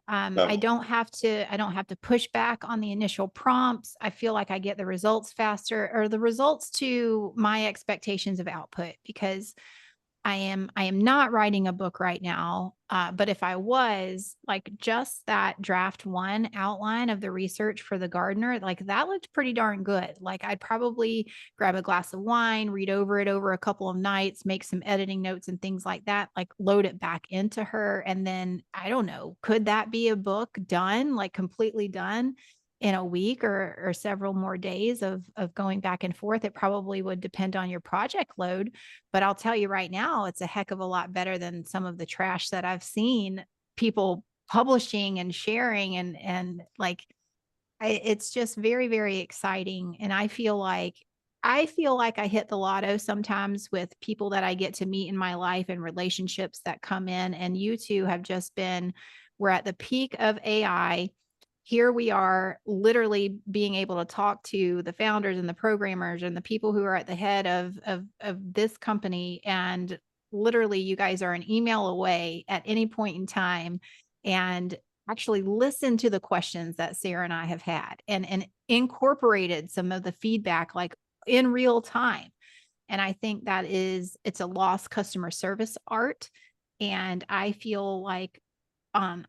[SPEAKER 4] No.
[SPEAKER 1] I don't have to push back on the initial prompts. I feel like I get the results faster or the results to my expectations of output because I am not writing a book right now. But if I was, like, just that draft one outline of the research for the gardener, like that looked pretty darn good. Like I'd probably grab a glass of wine, read over it over a couple of nights, make some editing notes and things like that, like load it back into her. And then I don't know, could that be a book done, like completely done in a week or several more days of going back and forth? It probably would depend on your project load. But I'll tell you right now, it's a heck of a lot better than some of the trash that I've seen people publishing and sharing. And like, it's just very, very exciting. And I feel like I hit the lotto sometimes with people that I get to meet in my life and relationships that come in. And you two have just been, we're at the peak of AI. Here we are literally being able to talk to the founders and the programmers and the people who are at the head of this company. And literally you guys are an email away at any point in time and actually listen to the questions that Sarah and I have had and incorporated some of the feedback like in real time. And I think that it's a lost customer service art. And I feel like on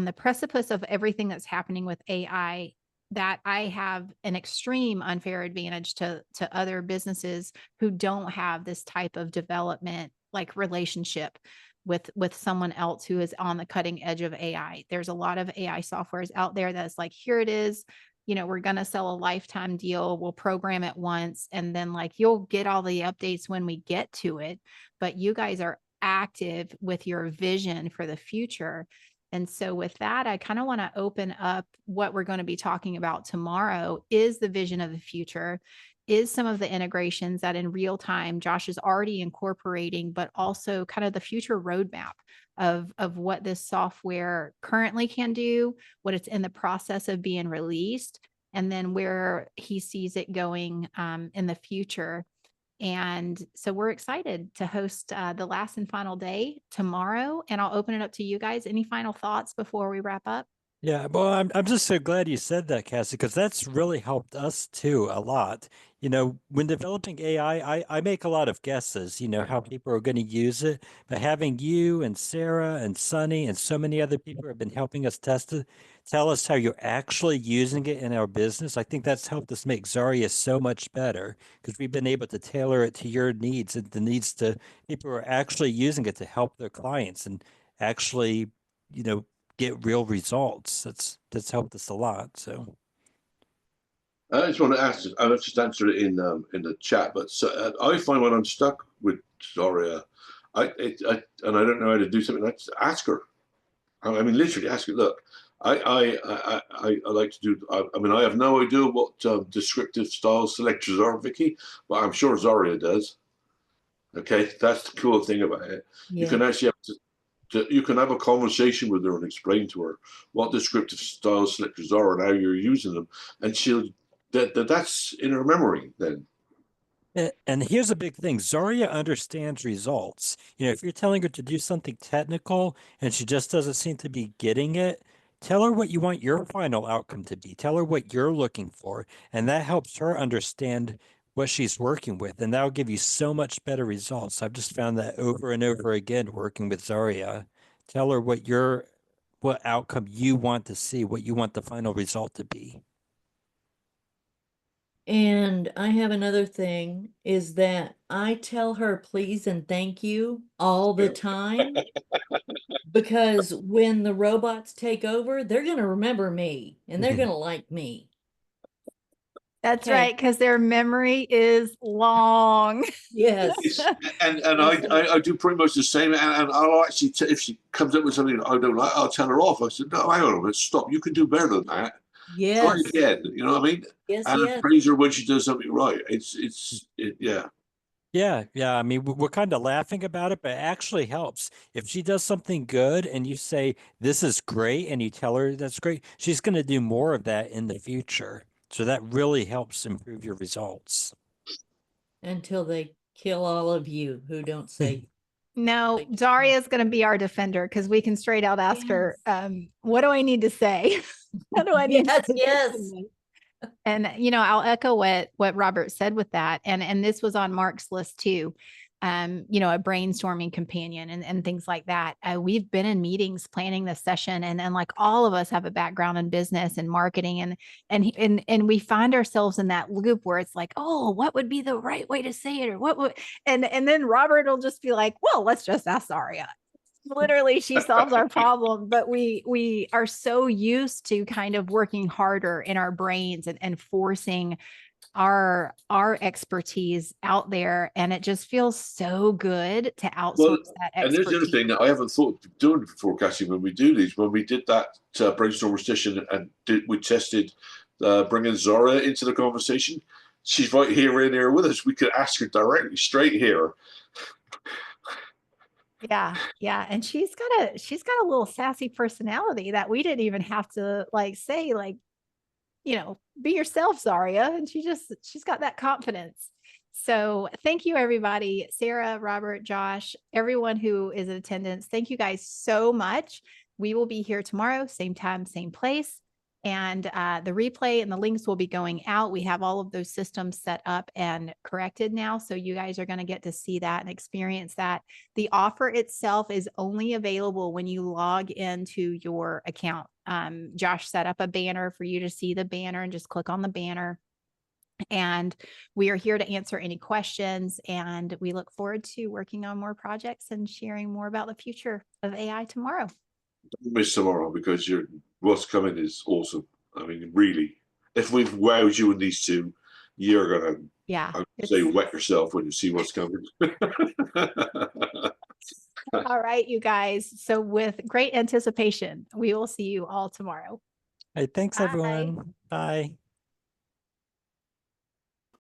[SPEAKER 1] the precipice of everything that's happening with AI, that I have an extreme unfair advantage to other businesses who don't have this type of development like relationship with someone else who is on the cutting edge of AI. There's a lot of AI softwares out there that's like, here it is, you know, we're going to sell a lifetime deal. We'll program it once and then like you'll get all the updates when we get to it. But you guys are active with your vision for the future. And so with that, I kind of want to open up what we're going to be talking about tomorrow is the vision of the future, is some of the integrations that in real time Josh is already incorporating, but also kind of the future roadmap of what this software currently can do, what it's in the process of being released, and then where he sees it going in the future. And so we're excited to host the last and final day tomorrow. And I'll open it up to you guys. Any final thoughts before we wrap up?
[SPEAKER 3] Yeah, well, I'm just so glad you said that, Cassie, because that's really helped us too a lot. You know, when developing AI, I make a lot of guesses, you know, how people are going to use it. But having you and Sarah and Sunny and so many other people who have been helping us test it, tell us how you're actually using it in our business, I think that's helped us make Zaria so much better because we've been able to tailor it to your needs and the needs to people who are actually using it to help their clients and actually, you know, get real results. That's helped us a lot. So
[SPEAKER 4] I just want to ask, I've just answered it in the chat, but so, I find when I'm stuck with Zaria, and I don't know how to do something, I just ask her. I mean, literally ask her, look, I like to do, I mean, I have no idea what descriptive style selectors are, Vicky, but I'm sure Zaria does. Okay, that's the cool thing about it. You
[SPEAKER 5] Yeah.
[SPEAKER 4] can actually have to You can have a conversation with her and explain to her what descriptive style selectors are and how you're using them, and that's in her memory then.
[SPEAKER 3] And here's a big thing. Zaria understands results. If you're telling her to do something technical and she just doesn't seem to be getting it, tell her what you want your final outcome to be. Tell her what you're looking for. And that helps her understand what she's working with. And that'll give you so much better results. I've just found that over and over again working with Zaria. Tell her what outcome you want to see, what you want the final result to be.
[SPEAKER 5] And I have another thing is that I tell her please and thank you all the time because when the robots take over, they're going to remember me and they're going to like me.
[SPEAKER 1] That's
[SPEAKER 5] Okay.
[SPEAKER 1] right, because their memory is long.
[SPEAKER 5] Yes.
[SPEAKER 4] And
[SPEAKER 5] Yes.
[SPEAKER 4] I do pretty much the same. And I'll actually, if she comes up with something I don't like, I'll tell her off. I said, no, hang on a minute, stop. You can do better than that. Try
[SPEAKER 5] Yes.
[SPEAKER 4] again. You know what I mean?
[SPEAKER 5] Yes.
[SPEAKER 4] And
[SPEAKER 5] Yes.
[SPEAKER 4] praise her when she does something right. Yeah.
[SPEAKER 3] Yeah. I mean, we're kind of laughing about it, but it actually helps. If she does something good and you say, this is great, and you tell her that's great, she's going to do more of that in the future. So that really helps improve your results.
[SPEAKER 5] Until they kill all of you who don't say.
[SPEAKER 1] No, Zaria is going to be our defender because we can straight out ask her, what do I need to say? How do I need
[SPEAKER 5] Yes,
[SPEAKER 1] to
[SPEAKER 5] yes.
[SPEAKER 1] And I'll echo what Robert said with that. And this was on Mark's list too. A brainstorming companion and things like that. We've been in meetings planning this session, and like all of us have a background in business and marketing, and we find ourselves in that loop where it's like, oh, what would be the right way to say it, or what would, and then Robert will just be like, well, let's just ask Zaria. Literally, she solves our problem, but we are so used to kind of working harder in our brains and forcing our expertise out there, and it just feels so good to outsource that expertise.
[SPEAKER 4] And there's the other thing that I haven't thought of doing before, Cassie. When we do these, when we did that brainstorm session and we tested bringing Zaria into the conversation, she's right here in here with us. We could ask her directly, straight here.
[SPEAKER 1] Yeah. And she's got a little sassy personality that we didn't even have to say, be yourself, Zaria. And she's got that confidence. So thank you, everybody. Sarah, Robert, Josh, everyone who is in attendance. Thank you guys so much. We will be here tomorrow, same time, same place. And the replay and the links will be going out. We have all of those systems set up and corrected now. So you guys are going to get to see that and experience that. The offer itself is only available when you log into your account. Josh set up a banner for you to see the banner and just click on the banner. And we are here to answer any questions. And we look forward to working on more projects and sharing more about the future of AI tomorrow.
[SPEAKER 4] Don't miss tomorrow, because what's coming is awesome. I mean, really, if we've wowed you in these two, you're gonna say wet yourself when you see what's coming.
[SPEAKER 1] All right, you guys. So with great anticipation, we will see you all tomorrow.
[SPEAKER 3] Hey, thanks,
[SPEAKER 1] Bye.
[SPEAKER 3] everyone. Bye.